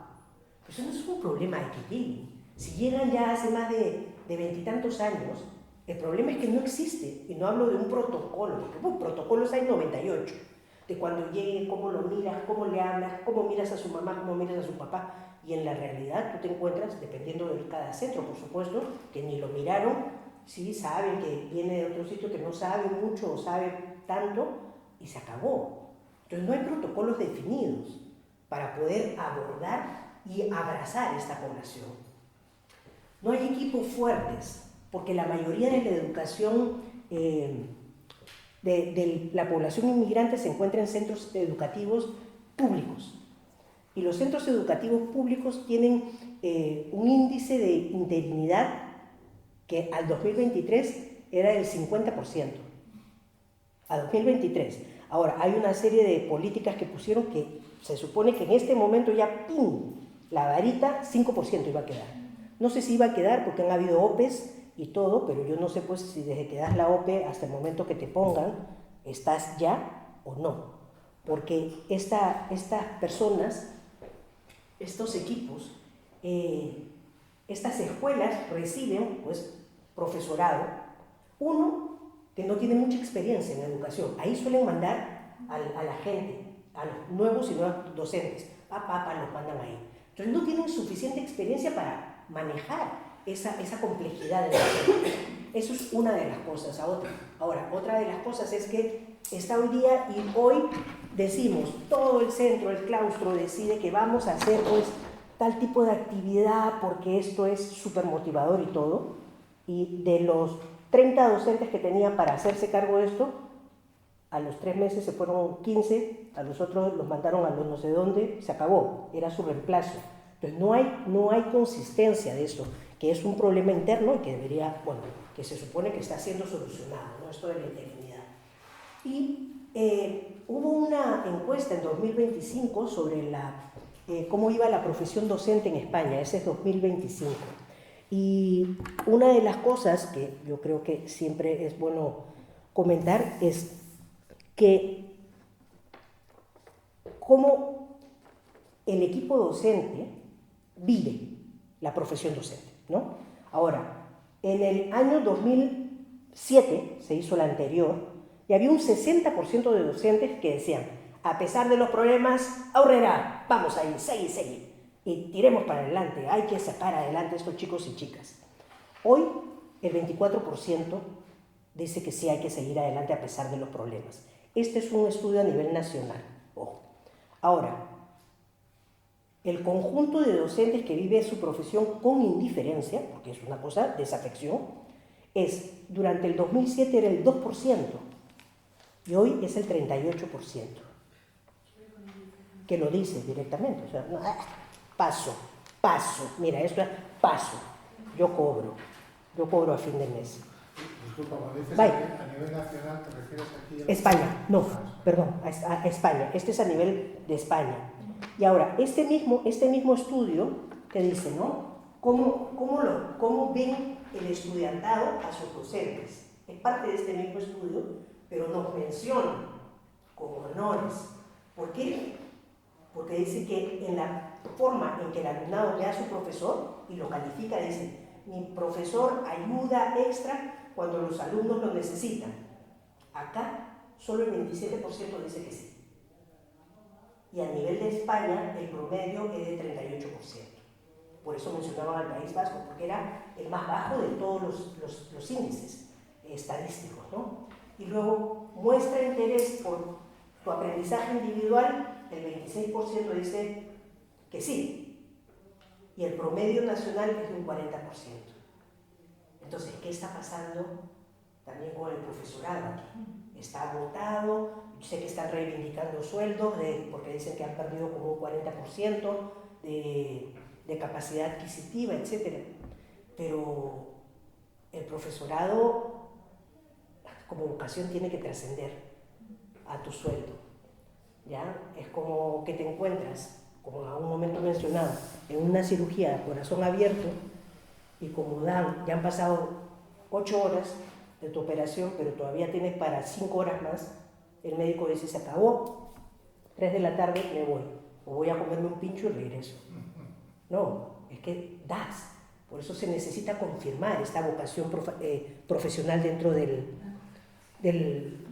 S3: Pues eso no es un problema de que lleguen. Si llegan ya hace más de 20 y tantos años, el problema es que no existe, y no hablo de un protocolo, porque protocolos hay 98, de cuando llegue, cómo lo miras, cómo le hablas, cómo miras a su mamá, cómo miras a su papá, y en la realidad tú te encuentras, dependiendo de cada centro, por supuesto, que ni lo miraron, sí saben que viene de otro sitio, que no sabe mucho o sabe tanto, y se acabó. Entonces no hay protocolos definidos para poder abordar y abrazar esta población. No hay equipos fuertes, porque la mayoría de la educación de la población inmigrante se encuentra en centros educativos públicos. Y los centros educativos públicos tienen un índice de interinidad que al 2023 era del 50%. A 2023. Ahora, hay una serie de políticas que pusieron que se supone que en este momento ya, ¡pum!, la varita 5% iba a quedar. No sé si iba a quedar porque han habido OPEs y todo, pero yo no sé pues si desde que das la OPE hasta el momento que te pongan, estás ya o no. Porque estas personas, estos equipos, estas escuelas reciben pues profesorado, uno que no tiene mucha experiencia en educación. Ahí suelen mandar a la gente, a los nuevos y nuevos docentes, los mandan ahí. Entonces no tienen suficiente experiencia para manejar esa complejidad de la gente. Eso es una de las cosas. Ahora, otra de las cosas es que está hoy día y hoy decimos, todo el centro, el claustro decide que vamos a hacer pues tal tipo de actividad porque esto es súper motivador y todo, y de los 30 docentes que tenía para hacerse cargo de esto, a los 3 meses se fueron 15, a los otros los mandaron a los no sé dónde, se acabó, era su reemplazo. Entonces no hay consistencia de eso, que es un problema interno y que debería, bueno, que se supone que está siendo solucionado, ¿no? Esto de la interinidad. Y hubo una encuesta en 2025 sobre cómo iba la profesión docente en España, ese es 2025. Y una de las cosas que yo creo que siempre es bueno comentar es que cómo el equipo docente vive la profesión docente, ¿no? Ahora, en el año 2007, se hizo la anterior, y había un 60% de docentes que decían, a pesar de los problemas, aurrera, vamos a ir, seguir, y tiremos para adelante, hay que sacar adelante a estos chicos y chicas. Hoy, el 24% dice que sí hay que seguir adelante a pesar de los problemas. Este es un estudio a nivel nacional, ojo. Ahora, el conjunto de docentes que vive su profesión con indiferencia, porque es una cosa, desafección, durante el 2007 era el 2%, y hoy es el 38%, que lo dice directamente, o sea, no, paso, mira, esto es paso, yo cobro a fin de mes.
S4: Disculpa, cuando dices a nivel nacional, ¿te refieres aquí a
S3: España? No, perdón, a España, este es a nivel de España. Y ahora, este mismo estudio te dice, ¿no? ¿Cómo ven el estudiantado a sus docentes? Es parte de este mismo estudio, pero nos menciona con honores. ¿Por qué? Porque dice que en la forma en que el alumnado ve a su profesor y lo califica, dice, mi profesor ayuda extra cuando los alumnos lo necesitan. Acá, solo el 27% dice que sí. Y a nivel de España, el promedio es de 38%. Por eso mencionaban al País Vasco, porque era el más bajo de todos los índices estadísticos, ¿no? Y luego muestra interés por Tu aprendizaje individual, el 26% dice que sí, y el promedio nacional es de un 40%. Entonces, ¿qué está pasando también con el profesorado aquí? Está agotado, sé que están reivindicando sueldos, porque dicen que han perdido como un 40% de capacidad adquisitiva, etc. Pero el profesorado, como vocación, tiene que trascender a tu sueldo, ¿ya? Es como que te encuentras, como a un momento mencionado, en una cirugía de corazón abierto, y como ya han pasado 8 horas de tu operación, pero todavía tienes para 5 horas más, el médico dice, se acabó, 3 de la tarde me voy, o voy a comerme un pincho y regreso. No, es que das. Por eso se necesita confirmar esta vocación profesional dentro del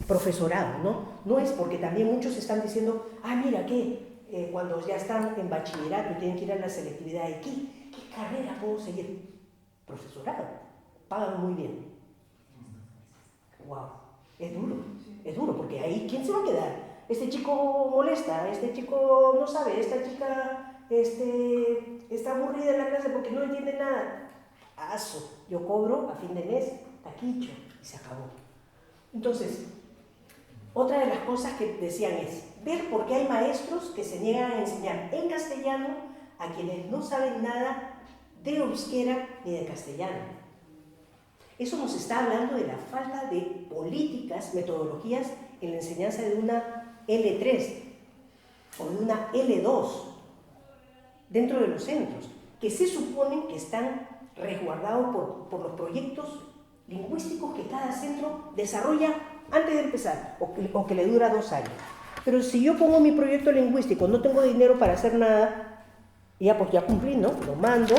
S3: profesorado, ¿no? No es porque también muchos están diciendo, mira que cuando ya están en bachillerato y tienen que ir a la selectividad, ¿qué carrera puedo seguir? Profesorado, pagan muy bien. Wow, es duro, porque ahí, ¿quién se va a quedar? Este chico molesta, este chico no sabe, esta chica está aburrida en la clase porque no entiende nada. Yo cobro a fin de mes, taquicho, y se acabó. Entonces, otra de las cosas que decían es ver por qué hay maestros que se niegan a enseñar en castellano a quienes no saben nada de euskera ni de castellano. Eso nos está hablando de la falta de políticas, metodologías en la enseñanza de una L3 o de una L2 dentro de los centros, que se suponen que están resguardados por los proyectos lingüísticos que cada centro desarrolla antes de empezar, o que le dura 2 años. Pero si yo pongo mi proyecto lingüístico, no tengo dinero para hacer nada, ya pues ya cumplí, ¿no? Lo mando,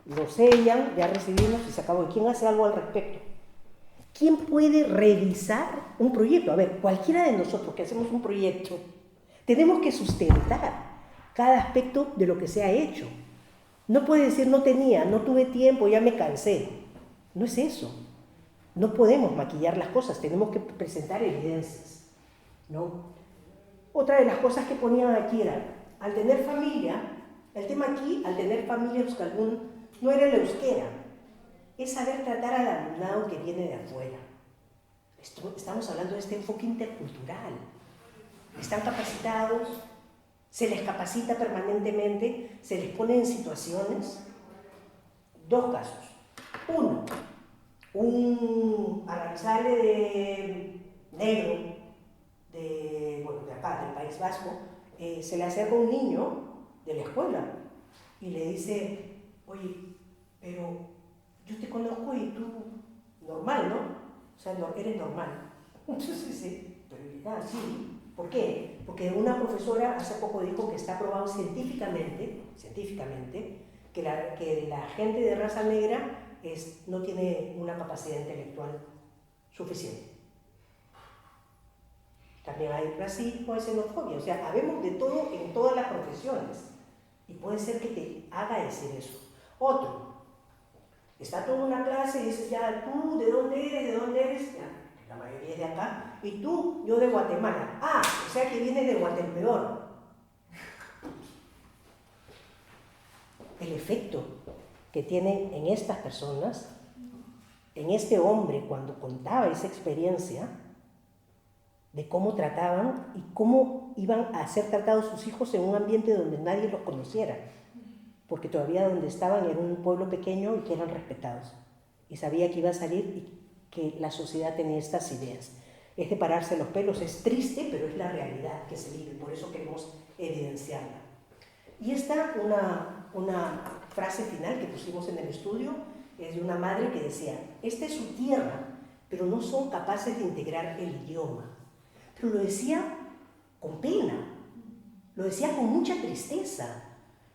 S3: lo sellan, ya recibimos y se acabó. ¿Y quién hace algo al respecto? ¿Quién puede revisar un proyecto? A ver, cualquiera de nosotros que hacemos un proyecto, tenemos que sustentar cada aspecto de lo que se ha hecho. No puede decir no tuve tiempo, ya me cansé. No es eso. No podemos maquillar las cosas, tenemos que presentar evidencias, ¿no? Otra de las cosas que ponían aquí era, al tener familia, el tema aquí, al tener familia euskaldun, no era el euskera, es saber tratar al alumnado que viene de afuera. Estamos hablando de este enfoque intercultural. Están capacitados, se les capacita permanentemente, se les pone en situaciones. 2 casos. Uno, un arranzale de negro, de acá, del País Vasco, se le acerca un niño de la escuela y le dice, oye, pero yo te conozco y tú, normal, ¿no? O sea, eres normal. Entonces dice, pero sí, ¿por qué? Porque una profesora hace poco dijo que está probado científicamente, que la gente de raza negra no tiene una capacidad intelectual suficiente. También hay racismo, hay xenofobia, o sea, habemos de todo en todas las profesiones. Y puede ser que te haga decir eso. Otro, está toda una clase y dices, ya, tú, ¿de dónde eres? Ya, la mayoría es de acá. Y tú, yo de Guatemala. O sea que vienes de Guatempeor. El efecto que tienen en estas personas, en este hombre cuando contaba esa experiencia, de cómo trataban y cómo iban a ser tratados sus hijos en un ambiente donde nadie los conociera, porque todavía donde estaban era un pueblo pequeño y que eran respetados, y sabía que iba a salir y que la sociedad tenía estas ideas. Es de pararse los pelos, es triste, pero es la realidad que se vive, por eso queremos evidenciarla. Y esta, una frase final que pusimos en el estudio, es de una madre que decía, esta es su tierra, pero no son capaces de integrar el idioma. Pero lo decía con pena, lo decía con mucha tristeza,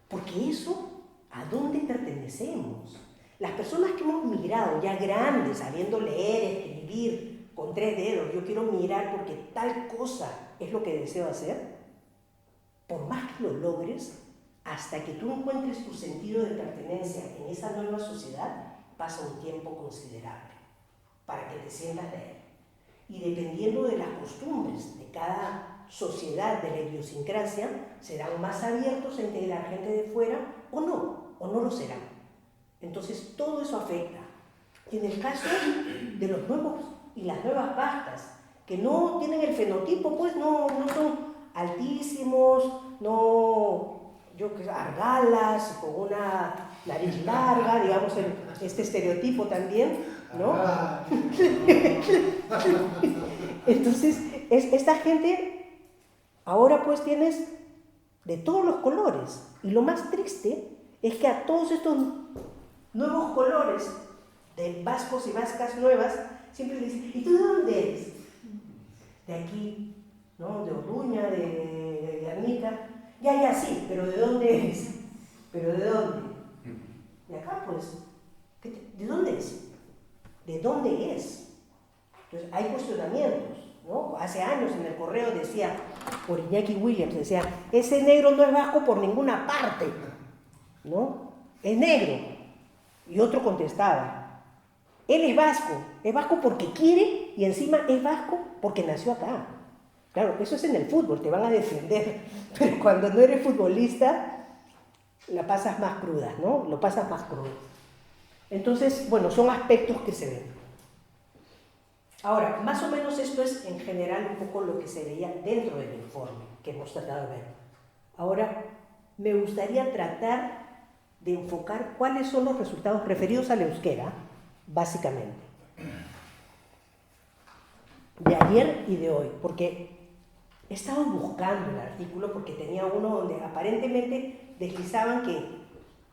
S3: porque eso, ¿a dónde pertenecemos? Las personas que hemos migrado ya grandes, sabiendo leer, escribir, con 3 dedos, yo quiero migrar porque tal cosa es lo que deseo hacer, por más que lo logres, hasta que tú encuentres tu sentido de pertenencia en esa nueva sociedad, pasa un tiempo considerable para que te sientas de él. y dependiendo de las costumbres de cada sociedad, de la idiosincrasia, serán más abiertos a integrar gente de fuera o no lo serán. Entonces todo eso afecta. Y en el caso de los nuevos y las nuevas vascas, que no tienen el fenotipo, pues no son altísimos, argalas, con una nariz larga, digamos, este estereotipo también, ¿no? Entonces, esta gente, ahora pues tienes de todos los colores, y lo más triste es que a todos estos nuevos colores de vascos y vascas nuevas, siempre les dicen, ¿y tú de dónde eres? De aquí, ¿no? De Orduña, de Guernica. Ya, sí, pero ¿de dónde eres? ¿Pero de dónde? De acá, pues. ¿De dónde es? ¿De dónde es? Entonces, hay cuestionamientos, ¿no? Hace años en el correo decía, por Iñaki Williams, decía, ese negro no es vasco por ninguna parte, ¿no? Es negro. Y otro contestaba, él es vasco porque quiere y encima es vasco porque nació acá. Claro, eso es en el fútbol, te van a defender, pero cuando no eres futbolista, la pasas más cruda, ¿no? Lo pasas más crudo. Entonces, bueno, son aspectos que se ven. Ahora, más o menos esto es en general un poco lo que se veía dentro del informe que hemos tratado de ver. Ahora, me gustaría tratar de enfocar cuáles son los resultados referidos al euskera, básicamente, de ayer y de hoy, porque he estado buscando el artículo porque tenía uno donde aparentemente deslizaban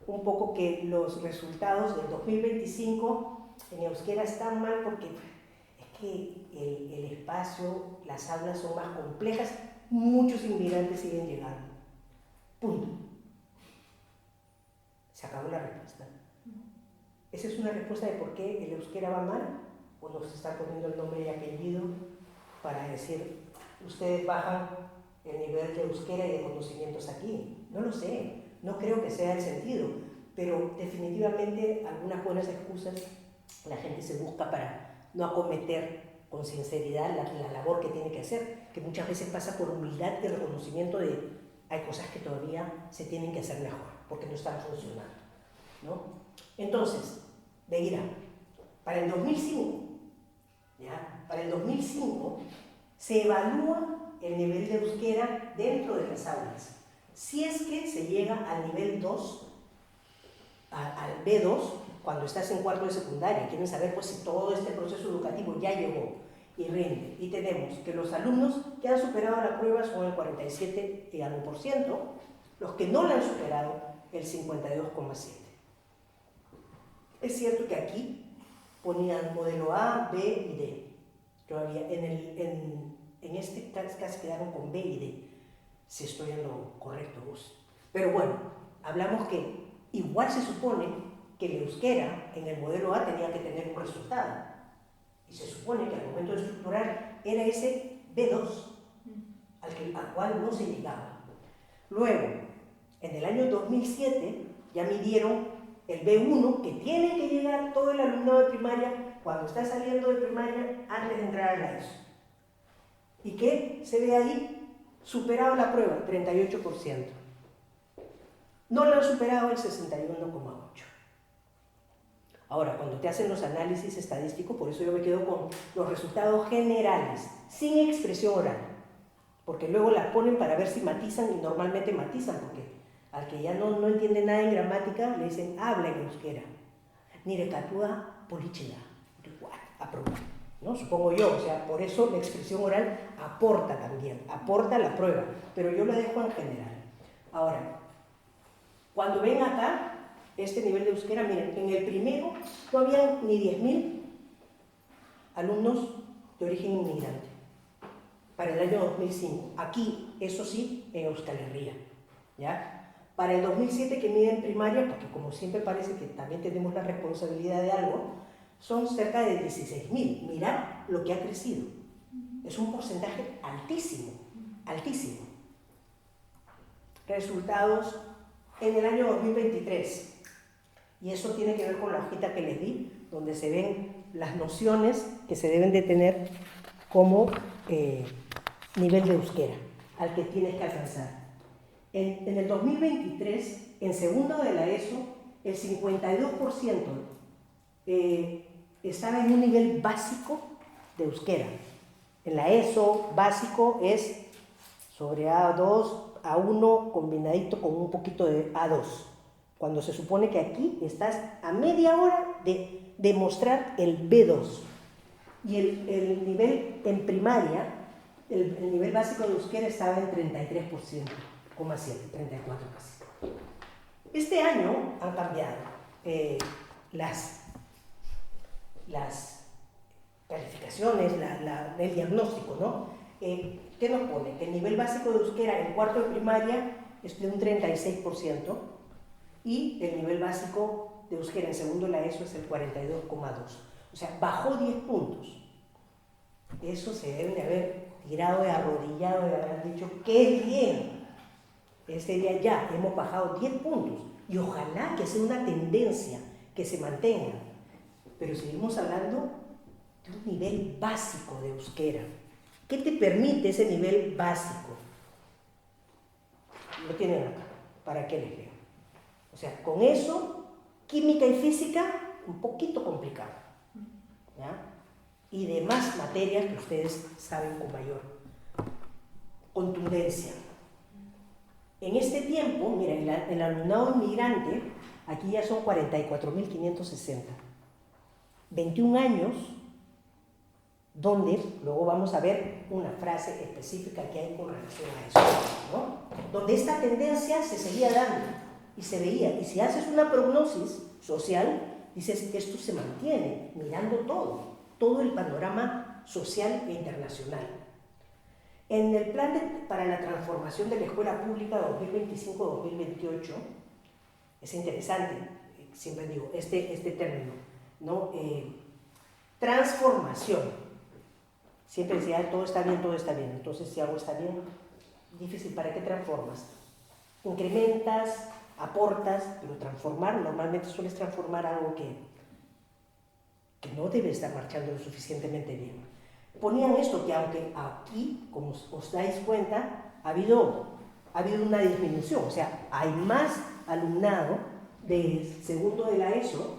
S3: un poco que los resultados del 2025 en euskera están mal porque es que el espacio, las aulas son más complejas, muchos inmigrantes siguen llegando. Punto. Se acabó la respuesta. ¿Esa es una respuesta de por qué el euskera va mal? ¿O nos está poniendo el nombre y apellido para decir, ustedes bajan el nivel de euskera y de conocimientos aquí? No lo sé, no creo que sea el sentido, pero definitivamente algunas buenas excusas la gente se busca para no acometer con sinceridad la labor que tiene que hacer, que muchas veces pasa por humildad y reconocimiento de hay cosas que todavía se tienen que hacer mejor, porque no están funcionando, ¿no? Entonces, Beira, para el 2005, para el 2005 se evalúa el nivel de euskera dentro de las aulas. Si es que se llega al nivel 2, al B2, cuando estás en cuarto de secundaria, quieren saber pues si todo este proceso educativo ya llegó y rinde. Y tenemos que los alumnos que han superado la prueba son el 47 y algo %, los que no la han superado el 52,7%. Es cierto que aquí ponían modelo A, B y D. Todavía en este casi quedaron con B y D. Si estoy en lo correcto vos. Pero bueno, hablamos que igual se supone que el euskera en el modelo A tenía que tener un resultado. Y se supone que al momento de estructurar era ese B2, al cual no se llegaba. Luego, en el año 2007, ya midieron el B1, que tiene que llegar todo el alumnado de primaria cuando está saliendo de primaria antes de entrar a la ESO. ¿Y qué se ve ahí? Superado la prueba, 38%. No lo han superado el 61,8%. Ahora, cuando te hacen los análisis estadísticos, por eso yo me quedo con los resultados generales, sin expresión oral, porque luego las ponen para ver si matizan y normalmente matizan, porque al que ya no entiende nada en gramática le dicen habla en euskera. Nirekatúa polichela, aprobó, ¿no? Supongo yo, o sea, por eso la expresión oral aporta también, aporta la prueba, pero yo la dejo en general. Ahora, cuando ven acá, este nivel de euskera, miren, en el primero no habían ni 10.000 alumnos de origen inmigrante para el año 2005. Aquí, eso sí, en Euskal Herria, ¿ya? Para el 2007 que miden primaria, porque como siempre parece que también tenemos la responsabilidad de algo, son cerca de 16.000. Mirad lo que ha crecido. Es un porcentaje altísimo, altísimo. Resultados en el año 2023. Y eso tiene que ver con la hojita que les di, donde se ven las nociones que se deben de tener como nivel de euskera al que tienes que alcanzar. En el 2023, en segundo de la ESO, el 52% estaba en un nivel básico de euskera. En la ESO, básico es sobre A2, A1 combinadito con un poquito de A2. Cuando se supone que aquí estás a media hora de demostrar el B2. Y el nivel en primaria, el nivel básico de euskera estaba en 33%, 34 casi. Este año han cambiado las calificaciones, el diagnóstico, ¿no? ¿Qué nos pone? Que el nivel básico de euskera en cuarto de primaria es de un 36% y el nivel básico de euskera en segundo de la ESO es el 42,2%. O sea, bajó 10 puntos. Eso se debe de haber tirado de arrodillado y haber dicho, ¡qué bien! Este día ya hemos bajado 10 puntos y ojalá que sea una tendencia que se mantenga. Pero seguimos hablando de un nivel básico de euskera. ¿Qué te permite ese nivel básico? Lo tienen acá, ¿para qué les leo? O sea, con eso, química y física, un poquito complicado, ¿ya? Y demás materias que ustedes saben con mayor contundencia. En este tiempo, miren, el alumnado inmigrante, aquí ya son 44.560. 21 años, donde, luego vamos a ver una frase específica que hay con relación a eso, ¿no? Donde esta tendencia se seguía dando y se veía. Y si haces una prognosis social, dices que esto se mantiene, mirando todo el panorama social e internacional. En el plan para la transformación de la escuela pública 2025-2028, es interesante, siempre digo, este término, ¿no? Transformación. Siempre decía, todo está bien, entonces si algo está bien, difícil, ¿para qué transformas? Incrementas, aportas, pero transformar, normalmente sueles transformar algo que no debe estar marchando lo suficientemente bien. Ponían esto, que aunque aquí, como os dais cuenta, ha habido una disminución, o sea, hay más alumnado de segundo de la ESO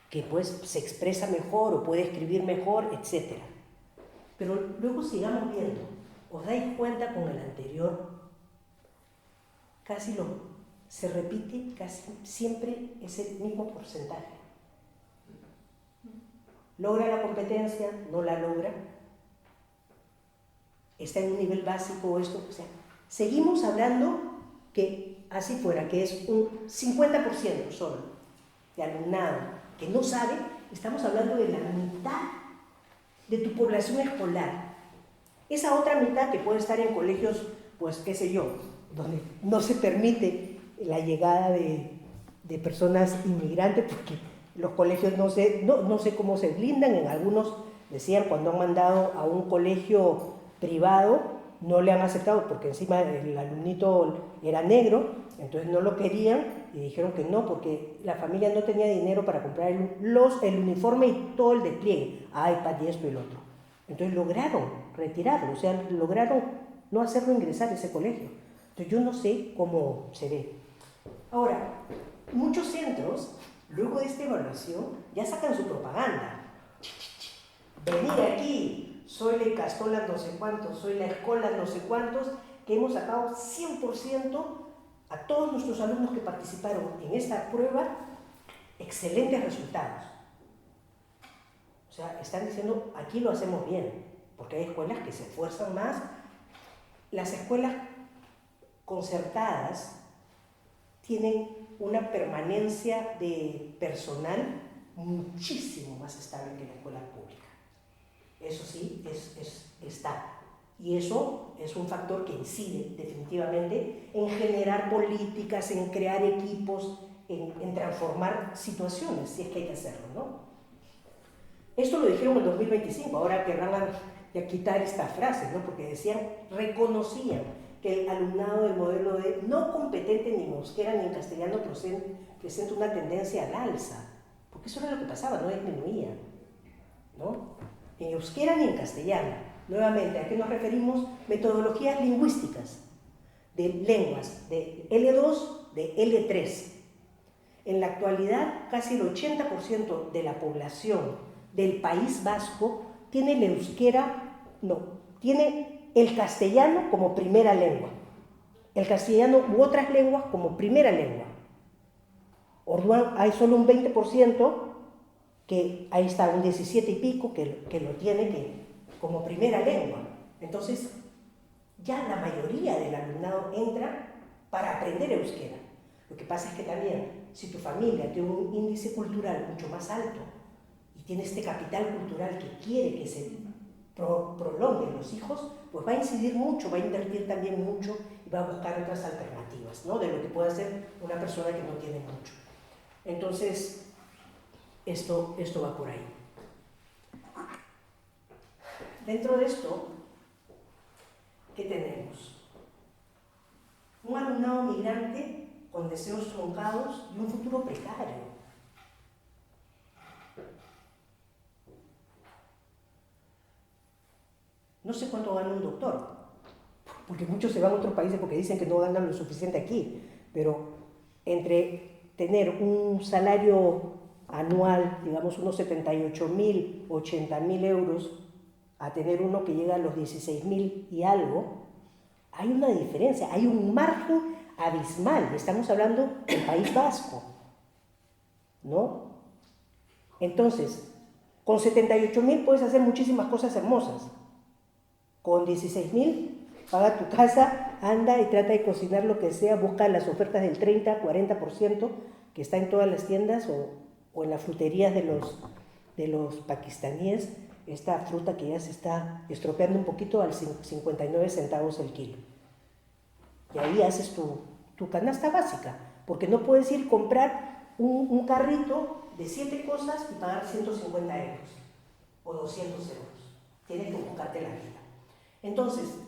S3: que pues se expresa mejor o puede escribir mejor, etc. Pero luego sigamos viendo, os dais cuenta con el anterior, se repite casi siempre ese mismo porcentaje. ¿Logra la competencia? ¿No la logra? ¿Está en un nivel básico o esto? O sea, seguimos hablando que así fuera, que es un 50% solo de alumnado que no sabe, estamos hablando de la mitad de tu población escolar. Esa otra mitad que puede estar en colegios, pues qué sé yo, donde no se permite la llegada de personas inmigrantes porque los colegios no sé cómo se blindan. En algunos decían, cuando han mandado a un colegio privado, no le han aceptado porque encima el alumnito era negro, entonces no lo querían y dijeron que no, porque la familia no tenía dinero para comprar el uniforme y todo el despliegue, iPad y esto y lo otro. Entonces lograron retirarlo, o sea, lograron no hacerlo ingresar a ese colegio. Entonces yo no sé cómo se ve. Ahora, muchos centros, luego de esta evaluación, ya sacan su propaganda. Venir aquí, soy la Castola no sé cuántos, soy la Escola no sé cuántos, que hemos sacado 100% a todos nuestros alumnos que participaron en esta prueba, excelentes resultados. O sea, están diciendo, aquí lo hacemos bien, porque hay escuelas que se esfuerzan más. Las escuelas concertadas tienen una permanencia de personal muchísimo más estable que la escuela pública. Eso sí, está. Y eso es un factor que incide definitivamente en generar políticas, en crear equipos, en transformar situaciones, si es que hay que hacerlo, ¿no? Esto lo dijeron en 2025, ahora querrán ya quitar esta frase, ¿no? Porque decían, reconocían que el alumnado del modelo de no competente ni en euskera ni en castellano presenta una tendencia al alza, porque eso era lo que pasaba, no disminuía, ¿no? en euskera ni en castellano. Nuevamente, ¿a qué nos referimos? Metodologías lingüísticas de lenguas, de L2, de L3. En la actualidad, casi el 80% de la población del País Vasco tiene el euskera, tiene el castellano como primera lengua. El castellano u otras lenguas como primera lengua. Orduan, hay solo un 20% que, ahí está, un 17 y pico que lo tiene como primera lengua. Entonces, ya la mayoría del alumnado entra para aprender euskera. Lo que pasa es que también, si tu familia tiene un índice cultural mucho más alto y tiene este capital cultural que quiere que se prolonguen los hijos, pues va a incidir mucho, va a invertir también mucho y va a buscar otras alternativas, ¿no? De lo que puede hacer una persona que no tiene mucho. Entonces, esto va por ahí. Dentro de esto, ¿qué tenemos? Un alumnado migrante con deseos truncados y un futuro precario. No sé cuánto gana un doctor, porque muchos se van a otros países porque dicen que no ganan lo suficiente aquí, pero entre tener un salario anual, digamos unos 78.000, 80.000 euros, a tener uno que llega a los 16.000 y algo, hay una diferencia, hay un margen abismal. Estamos hablando del País Vasco, ¿no? Entonces, con 78.000 puedes hacer muchísimas cosas hermosas. Con 16.000, paga tu casa, anda y trata de cocinar lo que sea, busca las ofertas del 30, 40% que está en todas las tiendas o en las fruterías de los pakistaníes, esta fruta que ya se está estropeando un poquito al 59 centavos el kilo. Y ahí haces tu canasta básica, porque no puedes ir a comprar un carrito de 7 cosas y pagar 150 euros o 200 euros. Tienes que buscarte la vida. Entonces,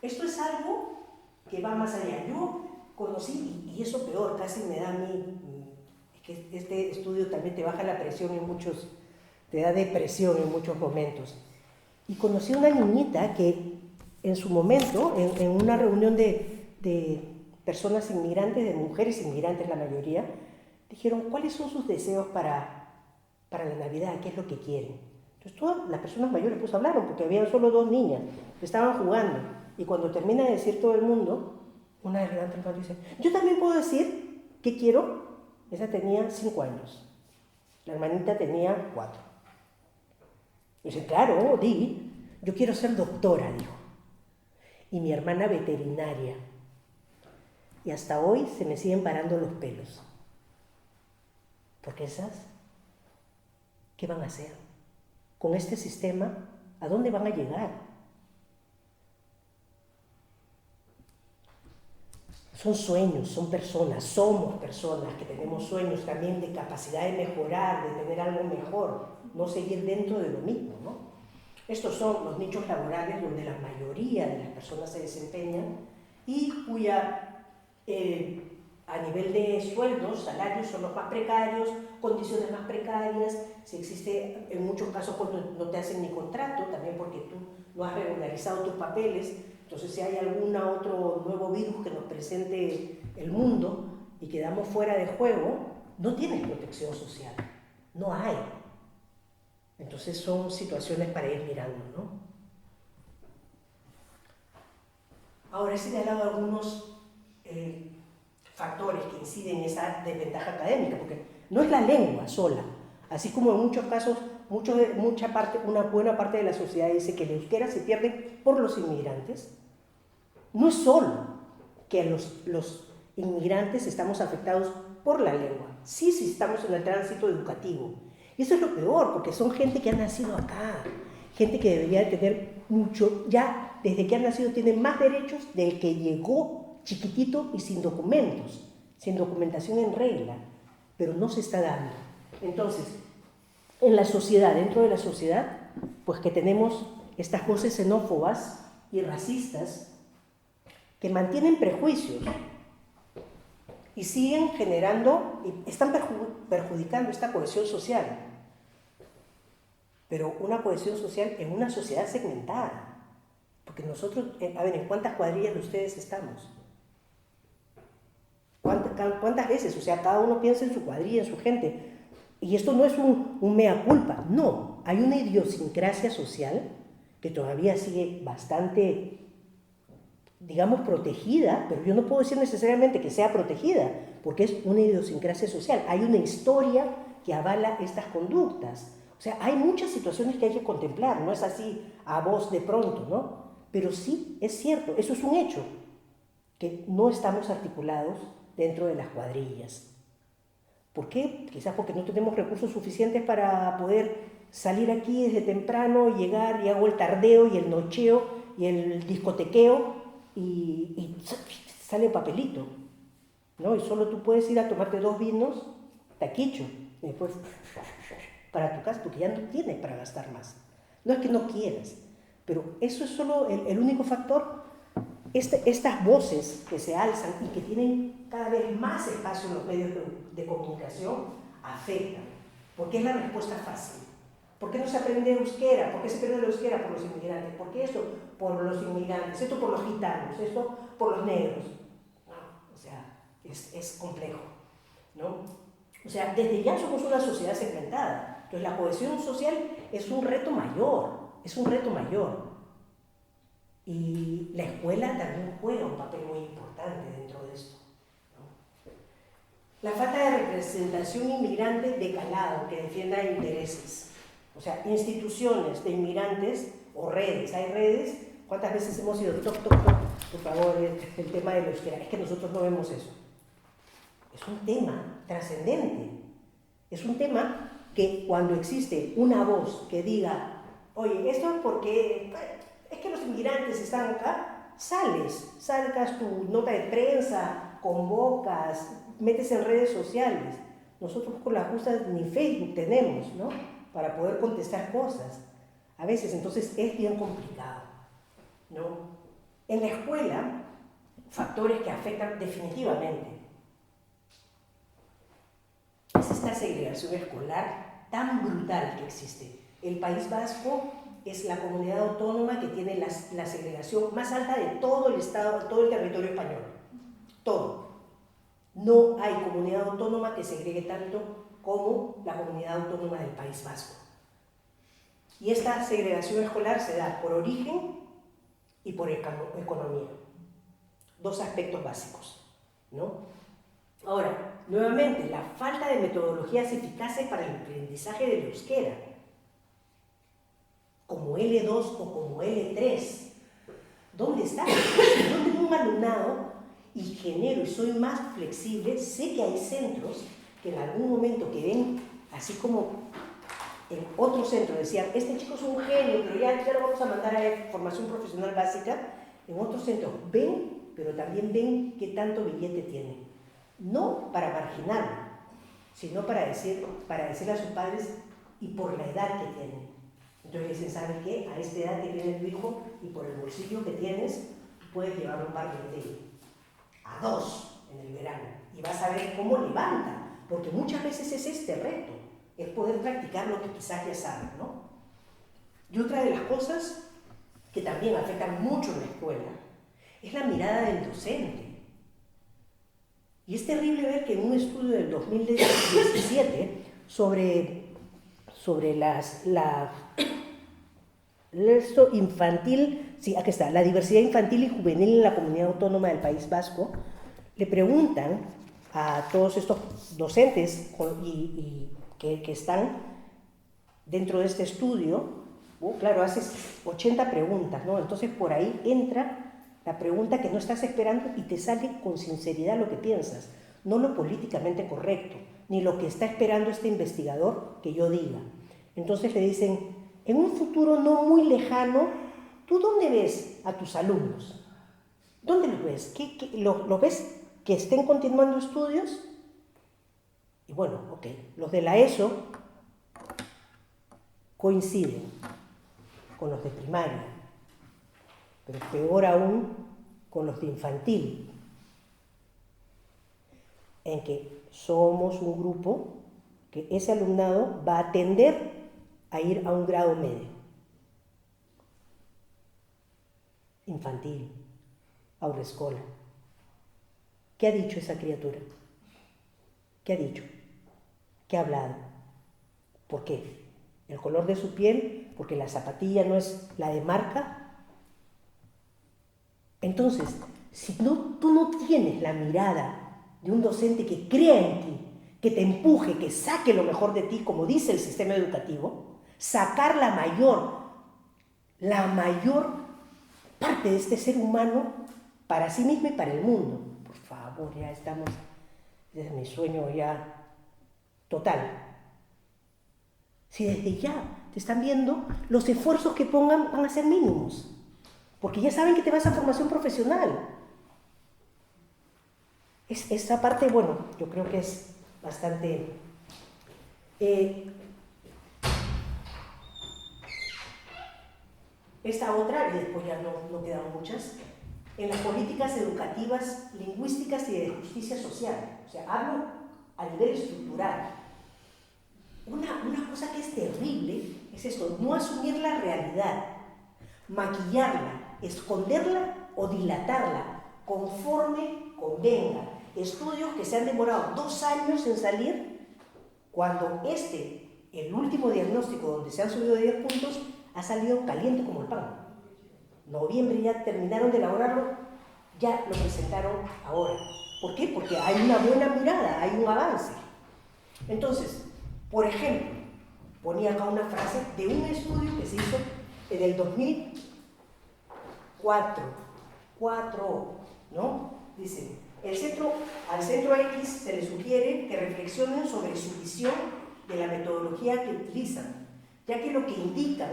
S3: esto es algo que va más allá. Yo conocí, y eso peor, casi me da a mí, es que este estudio también te baja la presión te da depresión en muchos momentos. Y conocí a una niñita que en su momento, en una reunión de personas inmigrantes, de mujeres inmigrantes la mayoría, dijeron cuáles son sus deseos para la Navidad, qué es lo que quieren. Entonces todas las personas mayores pues hablaron, porque había solo 2 niñas que estaban jugando. Y cuando termina de decir todo el mundo, una levanta el mano y dice, yo también puedo decir qué quiero. Esa tenía 5 años, la hermanita tenía 4. Dice, claro, di, yo quiero ser doctora, dijo. Y mi hermana veterinaria. Y hasta hoy se me siguen parando los pelos. Porque esas, ¿qué van a hacer? Con este sistema, ¿a dónde van a llegar? Son sueños, son personas, somos personas que tenemos sueños también de capacidad de mejorar, de tener algo mejor, no seguir dentro de lo mismo, ¿no? Estos son los nichos laborales donde la mayoría de las personas se desempeñan y cuya, a nivel de sueldos, salarios son los más precarios, condiciones más precarias, si existe en muchos casos cuando no te hacen ni contrato, también porque tú no has regularizado tus papeles. Entonces, si hay algún otro nuevo virus que nos presente el mundo y quedamos fuera de juego, no tienes protección social, no hay. Entonces, son situaciones para ir mirando, ¿no? Ahora, he señalado algunos factores que inciden en esa desventaja académica, porque no es la lengua sola, así como en muchos casos, una buena parte de la sociedad dice que el euskera se pierde por los inmigrantes. No es solo que los inmigrantes estamos afectados por la lengua, sí estamos en el tránsito educativo. Y eso es lo peor, porque son gente que ha nacido acá, gente que debería de tener mucho, ya desde que han nacido tienen más derechos del que llegó chiquitito y sin documentos, sin documentación en regla, pero no se está dando. Entonces, en la sociedad, dentro de la sociedad, pues que tenemos estas voces xenófobas y racistas que mantienen prejuicios y siguen generando, y están perjudicando esta cohesión social. Pero una cohesión social en una sociedad segmentada. Porque nosotros, a ver, ¿en cuántas cuadrillas de ustedes estamos? ¿Cuántas veces? O sea, cada uno piensa en su cuadrilla, en su gente. Y esto no es un mea culpa, no. Hay una idiosincrasia social que todavía sigue bastante, digamos, protegida, pero yo no puedo decir necesariamente que sea protegida, porque es una idiosincrasia social. Hay una historia que avala estas conductas. O sea, hay muchas situaciones que hay que contemplar, no es así a voz de pronto, ¿no? Pero sí, es cierto, eso es un hecho, que no estamos articulados dentro de las cuadrillas. ¿Por qué? Quizás porque no tenemos recursos suficientes para poder salir aquí desde temprano, llegar, y hago el tardeo y el nocheo y el discotequeo y sale papelito, ¿no? Y solo tú puedes ir a tomarte 2 vinos, taquicho, y después para tu casa, porque ya no tienes para gastar más. No es que no quieras, pero eso es solo el único factor. Estas voces que se alzan y que tienen cada vez más espacio en los medios de comunicación afectan, porque es la respuesta fácil. ¿Por qué no se aprende euskera? ¿Por qué se aprende el euskera? Por los inmigrantes. ¿Por qué esto? Por los inmigrantes. Esto por los gitanos, esto por los negros. No, o sea, es complejo, ¿no? O sea, desde ya somos una sociedad segmentada. Entonces la cohesión social es un reto mayor, es un reto mayor. Y la escuela también juega un papel muy importante dentro de esto, ¿no? La falta de representación inmigrante de calado que defienda intereses. O sea, instituciones de inmigrantes o redes. Hay redes, ¿cuántas veces hemos ido? Toc, toc, toc, por favor, el tema de la euskera. Es que nosotros no vemos eso. Es un tema trascendente. Es un tema que cuando existe una voz que diga, oye, esto es porque es que los inmigrantes están acá, sacas tu nota de prensa, convocas, metes en redes sociales. Nosotros con las justas ni Facebook tenemos, ¿no? Para poder contestar cosas. A veces, entonces, es bien complicado, ¿no? En la escuela, factores que afectan definitivamente es esta segregación escolar tan brutal que existe. El País Vasco es la comunidad autónoma que tiene la segregación más alta de todo el estado, todo el territorio español. Todo. No hay comunidad autónoma que segregue tanto como la comunidad autónoma del País Vasco. Y esta segregación escolar se da por origen y por economía. 2 aspectos básicos, ¿no? Ahora, nuevamente, la falta de metodologías eficaces para el aprendizaje del euskera, como L2 o como L3. ¿Dónde está? Si yo tengo un alumnado y genero y soy más flexible, sé que hay centros que en algún momento que ven, así como en otro centro decían, este chico es un genio, pero ya lo vamos a mandar a formación profesional básica, en otros centros ven, pero también ven qué tanto billete tiene. No para marginarlo, sino para decirle a sus padres y por la edad que tienen. Entonces dicen, ¿sabes qué? A esta edad que tiene tu hijo y por el bolsillo que tienes, puedes llevar un par de té a 2 en el verano y vas a ver cómo levanta, porque muchas veces es este reto, es poder practicar lo que quizás ya saben, ¿no? Y otra de las cosas que también afectan mucho en la escuela es la mirada del docente. Y es terrible ver que en un estudio del 2017 sobre esto infantil, sí, aquí está, la diversidad infantil y juvenil en la comunidad autónoma del País Vasco, le preguntan a todos estos docentes que están dentro de este estudio, claro, haces 80 preguntas, ¿no? Entonces por ahí entra la pregunta que no estás esperando y te sale con sinceridad lo que piensas, no lo políticamente correcto, ni lo que está esperando este investigador que yo diga. Entonces le dicen, en un futuro no muy lejano, ¿tú dónde ves a tus alumnos? ¿Dónde los ves? ¿Los ves que estén continuando estudios? Y bueno, ok, los de la ESO coinciden con los de primaria, pero peor aún con los de infantil. en que somos un grupo que ese alumnado va a tender a ir a un grado medio, infantil, agroescola. ¿Qué ha dicho esa criatura? ¿Qué ha dicho? ¿Qué ha hablado? ¿Por qué? ¿El color de su piel? ¿Porque la zapatilla no es la de marca? Entonces, si tú no tienes la mirada de un docente que crea en ti, que te empuje, que saque lo mejor de ti, como dice el sistema educativo, sacar la mayor parte de este ser humano para sí mismo y para el mundo. Por favor, ya estamos, es mi sueño ya total. Si desde ya te están viendo, los esfuerzos que pongan van a ser mínimos, porque ya saben que te vas a formación profesional. Esa parte, bueno, yo creo que es bastante... esta otra, y después ya no quedan muchas, en las políticas educativas, lingüísticas y de justicia social. O sea, hablo a nivel estructural. Una cosa que es terrible es esto, no asumir la realidad, maquillarla, esconderla o dilatarla, conforme convenga. Estudios que se han demorado 2 años en salir, cuando el último diagnóstico donde se han subido 10 puntos, ha salido caliente como el pan. Noviembre ya terminaron de elaborarlo, ya lo presentaron ahora. ¿Por qué? Porque hay una buena mirada, hay un avance. Entonces, por ejemplo, ponía acá una frase de un estudio que se hizo en el 2004, ¿no? Dice, al centro X se le sugiere que reflexionen sobre su visión de la metodología que utilizan, ya que lo que indican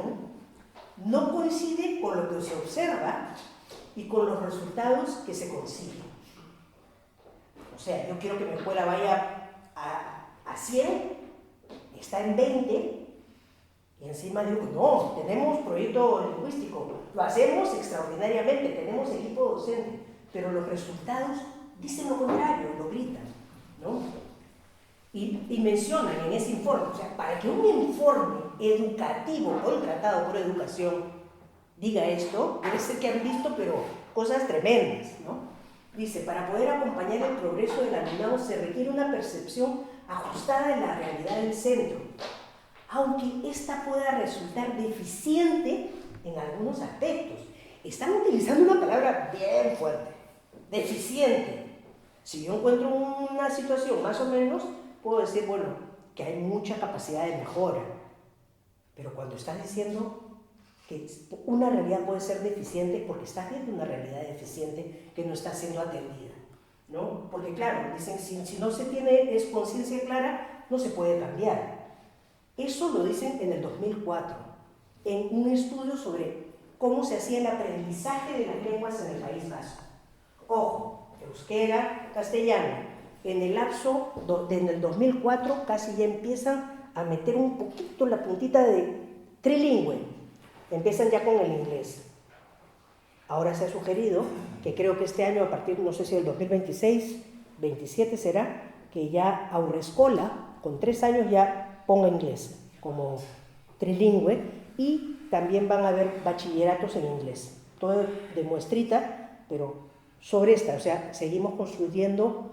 S3: no coincide con lo que se observa y con los resultados que se consiguen. O sea, yo quiero que mi escuela vaya a 100, está en 20, y encima digo, no, tenemos proyecto lingüístico, lo hacemos extraordinariamente, tenemos equipo docente, pero los resultados dicen lo contrario, lo gritan, ¿no? Y mencionan en ese informe, o sea, para que un informe educativo contratado por educación diga esto, debe ser que han visto, pero cosas tremendas, ¿no? Dice, para poder acompañar el progreso del alumnado se requiere una percepción ajustada de la realidad del centro, aunque esta pueda resultar deficiente en algunos aspectos. Están utilizando una palabra bien fuerte, deficiente. Si yo encuentro una situación más o menos, puedo decir, bueno, que hay mucha capacidad de mejora, pero cuando estás diciendo que una realidad puede ser deficiente, porque estás viendo una realidad deficiente que no está siendo atendida, ¿no? Porque claro, dicen, si no se tiene conciencia clara, no se puede cambiar. Eso lo dicen en el 2004, en un estudio sobre cómo se hacía el aprendizaje de las lenguas en el País Vasco. Ojo, euskera, castellano. En el lapso, en el 2004, casi ya empiezan a meter un poquito la puntita de trilingüe. Empiezan ya con el inglés. Ahora se ha sugerido que creo que este año, a partir, no sé si del 2026, 27 será, que ya Aurrescola, con 3 años ya ponga inglés como trilingüe, y también van a haber bachilleratos en inglés. Todo de muestrita, pero sobre esta, o sea, seguimos construyendo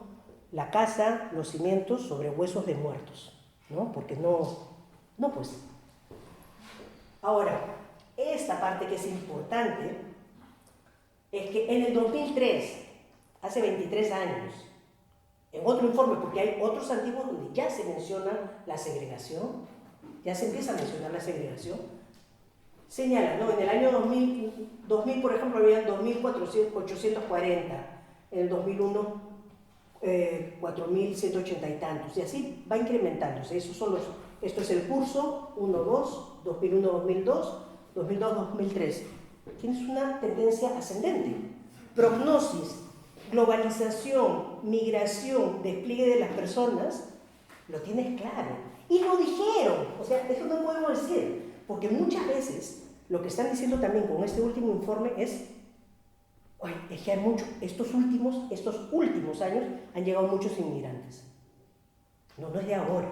S3: la casa, los cimientos sobre huesos de muertos, ¿no? Porque no pues. Ahora, esta parte que es importante es que en el 2003, hace 23 años, en otro informe, porque hay otros antiguos donde ya se menciona la segregación, ya se empieza a mencionar la segregación, señala, ¿no? En el año 2000 por ejemplo, había 2.840, en el 2001 4.180 y tantos, y así va incrementándose. Esto es el curso 1-2, 2001-2002, 2002-2003. Tienes una tendencia ascendente. Prognosis, globalización, migración, despliegue de las personas, lo tienes claro. Y lo dijeron, o sea, eso no podemos decir, porque muchas veces lo que están diciendo también con este último informe es Uy, es que hay mucho, estos últimos años han llegado muchos inmigrantes. No es de ahora.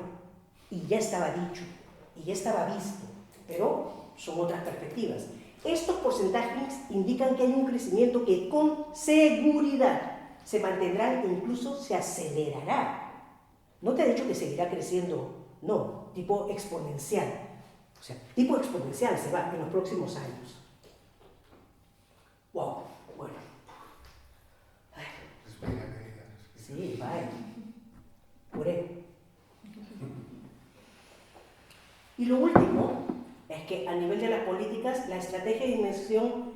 S3: Y ya estaba dicho, y ya estaba visto, pero son otras perspectivas. Estos porcentajes indican que hay un crecimiento que con seguridad se mantendrá e incluso se acelerará. No te he dicho que seguirá creciendo, no, tipo exponencial. O sea, tipo exponencial se va en los próximos años. Wow, bueno. Ay.
S4: Respira, querida, respira.
S3: Sí, vaya. Puré. Y lo último es que a nivel de las políticas, la estrategia de inmersión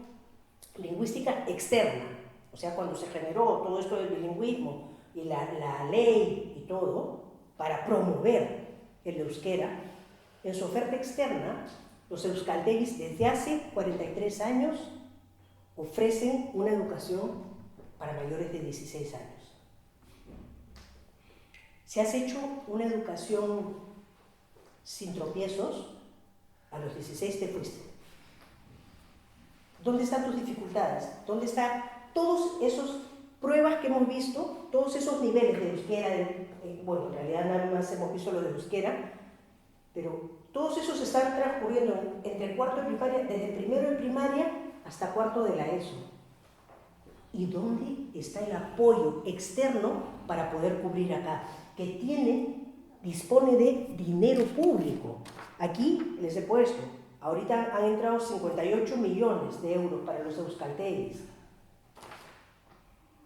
S3: lingüística externa, o sea, cuando se generó todo esto del bilingüismo y la ley y todo, para promover el euskera, en su oferta externa, los euskaltegis desde hace 43 años ofrecen una educación para mayores de 16 años. Si has hecho una educación sin tropiezos, a los 16 te fuiste. ¿Dónde están tus dificultades? ¿Dónde están todas esas pruebas que hemos visto, todos esos niveles de euskera? Bueno, en realidad nada más hemos visto lo de euskera, pero todos esos están transcurriendo entre cuarto de primaria, desde primero de primaria hasta cuarto de la ESO. ¿Y dónde está el apoyo externo para poder cubrir acá? Que dispone de dinero público. Aquí les he puesto, ahorita han entrado 58 millones de euros para los euskaltegis.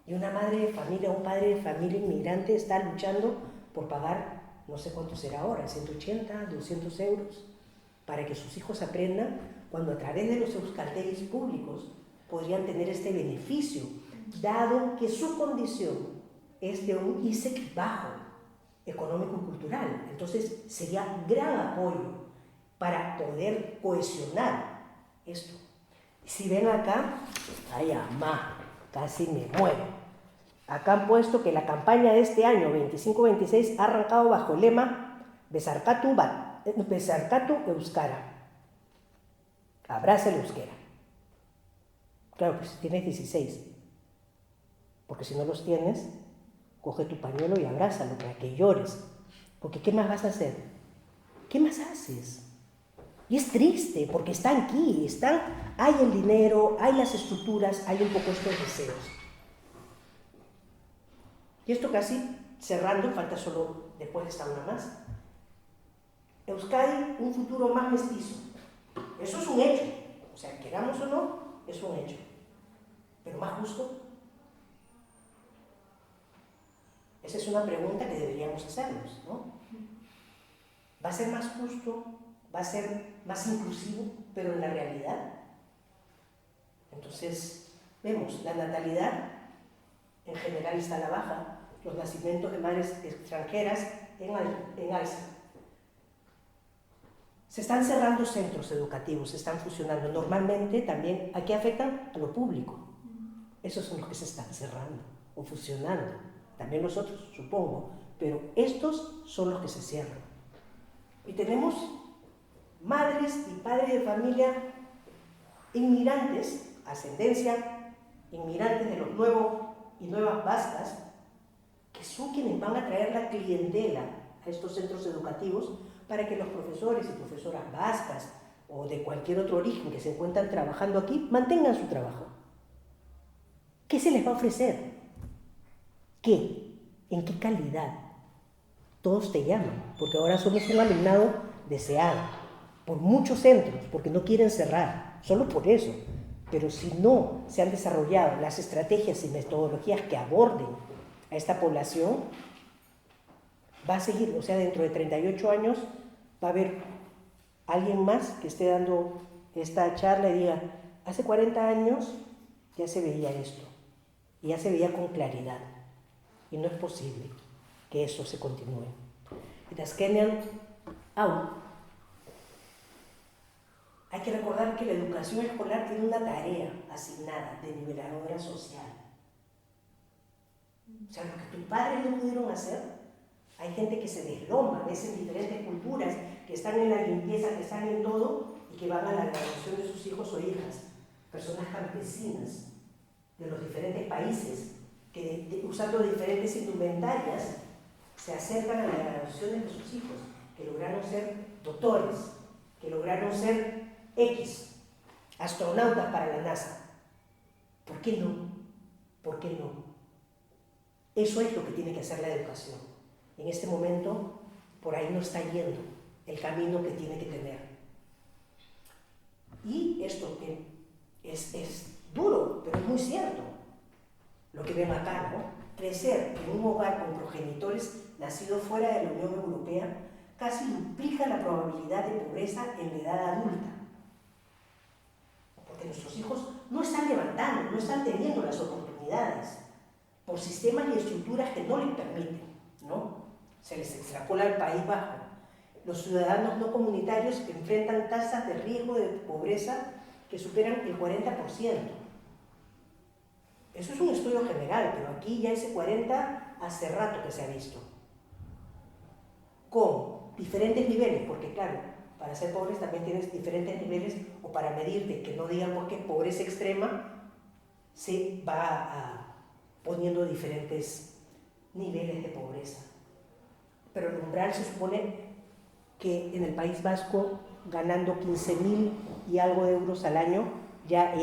S3: Y una madre de familia, un padre de familia inmigrante está luchando por pagar, no sé cuánto será ahora, 180, 200 euros, para que sus hijos aprendan, cuando a través de los euskaltegis públicos podrían tener este beneficio, dado que su condición es de un ISEC bajo, económico y cultural. Entonces sería gran apoyo para poder cohesionar esto. Si ven acá, ay amá, casi me muero. Acá han puesto que la campaña de este año 25-26 ha arrancado bajo el lema Besarkatu Euskara. Abraza el euskera. Claro, pues tienes 16. Porque si no los tienes, coge tu pañuelo y abrázalo para que llores. Porque ¿qué más vas a hacer? ¿Qué más haces? Y es triste porque están aquí, hay el dinero, hay las estructuras, hay un poco estos deseos. Y esto casi cerrando, falta solo después de esta una más. Euskadi, un futuro más mestizo. Eso es un hecho. O sea, queramos o no, es un hecho. Pero más justo. Esa es una pregunta que deberíamos hacernos, ¿no? ¿Va a ser más justo? ¿Va a ser más inclusivo? Pero en la realidad. Entonces, vemos, la natalidad en general está a la baja, los nacimientos de madres extranjeras en alza. Se están cerrando centros educativos, se están fusionando. Normalmente también, ¿a qué afectan? A lo público. Esos son los que se están cerrando o fusionando. También los otros, supongo, pero estos son los que se cierran. Y tenemos madres y padres de familia inmigrantes, ascendencia, inmigrantes de los nuevos y nuevas vascas, que son quienes van a traer la clientela a estos centros educativos para que los profesores y profesoras vascas o de cualquier otro origen que se encuentran trabajando aquí mantengan su trabajo. ¿Qué se les va a ofrecer? ¿Qué? ¿En qué calidad? Todos te llaman, porque ahora somos un alumnado deseado por muchos centros, porque no quieren cerrar, solo por eso. Pero si no se han desarrollado las estrategias y metodologías que aborden a esta población, va a seguir, o sea, dentro de 38 años va a haber alguien más que esté dando esta charla y diga, hace 40 años ya se veía esto, y ya se veía con claridad, y no es posible que eso se continúe. Hay que recordar que la educación escolar tiene una tarea asignada de niveladora social. O sea, lo que tus padres no pudieron hacer, hay gente que se desloma, ves en diferentes culturas, que están en la limpieza, que están en todo, y que van a la graduación de sus hijos o hijas, personas campesinas, de los diferentes países que usando diferentes indumentarias se acercan a las graduaciones de sus hijos, que lograron ser doctores, que lograron ser X, astronautas para la NASA. ¿Por qué no? ¿Por qué no? Eso es lo que tiene que hacer la educación. En este momento, por ahí no está yendo el camino que tiene que tener. Y esto que es duro, pero es muy cierto. Lo que ven acá, ¿no? Crecer en un hogar con progenitores nacidos fuera de la Unión Europea casi duplica la probabilidad de pobreza en la edad adulta. Porque nuestros hijos no están levantando, no están teniendo las oportunidades por sistemas y estructuras que no les permiten, ¿no? Se les extrapola al País Bajo. Los ciudadanos no comunitarios enfrentan tasas de riesgo de pobreza que superan el 40%. Eso es un estudio general, pero aquí ya ese 40 hace rato que se ha visto. Con diferentes niveles, porque claro, para ser pobres también tienes diferentes niveles, o para medirte, que no digamos que pobreza extrema, se va poniendo diferentes niveles de pobreza. Pero el umbral se supone que en el País Vasco, ganando 15.000 y algo de euros al año, ya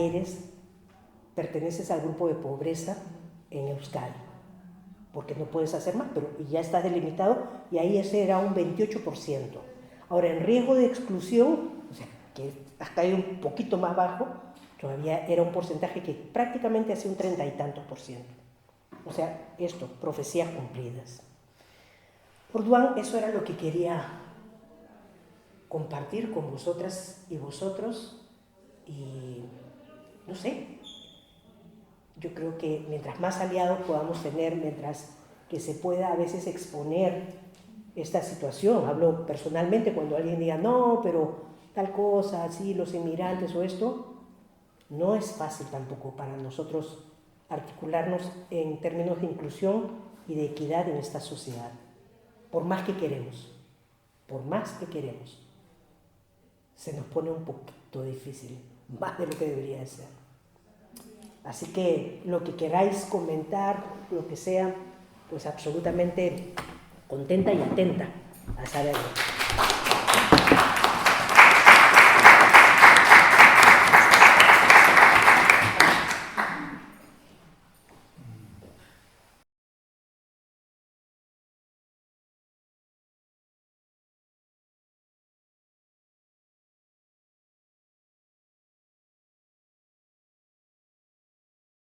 S3: perteneces al grupo de pobreza en Euskadi, porque no puedes hacer más, pero ya estás delimitado, y ahí ese era un 28%. Ahora, en riesgo de exclusión, o sea, que hasta ahí un poquito más bajo, todavía era un porcentaje que prácticamente hacía un 30 y tantos %. O sea, esto, profecías cumplidas. Orduan, eso era lo que quería compartir con vosotras y vosotros, y no sé, yo creo que mientras más aliados podamos tener, mientras que se pueda a veces exponer esta situación, hablo personalmente, cuando alguien diga, no, pero tal cosa, así, los inmigrantes o esto, no es fácil tampoco para nosotros articularnos en términos de inclusión y de equidad en esta sociedad, por más que queremos, se nos pone un poquito difícil, más de lo que debería de ser. Así que lo que queráis comentar, lo que sea, pues absolutamente contenta y atenta a saberlo.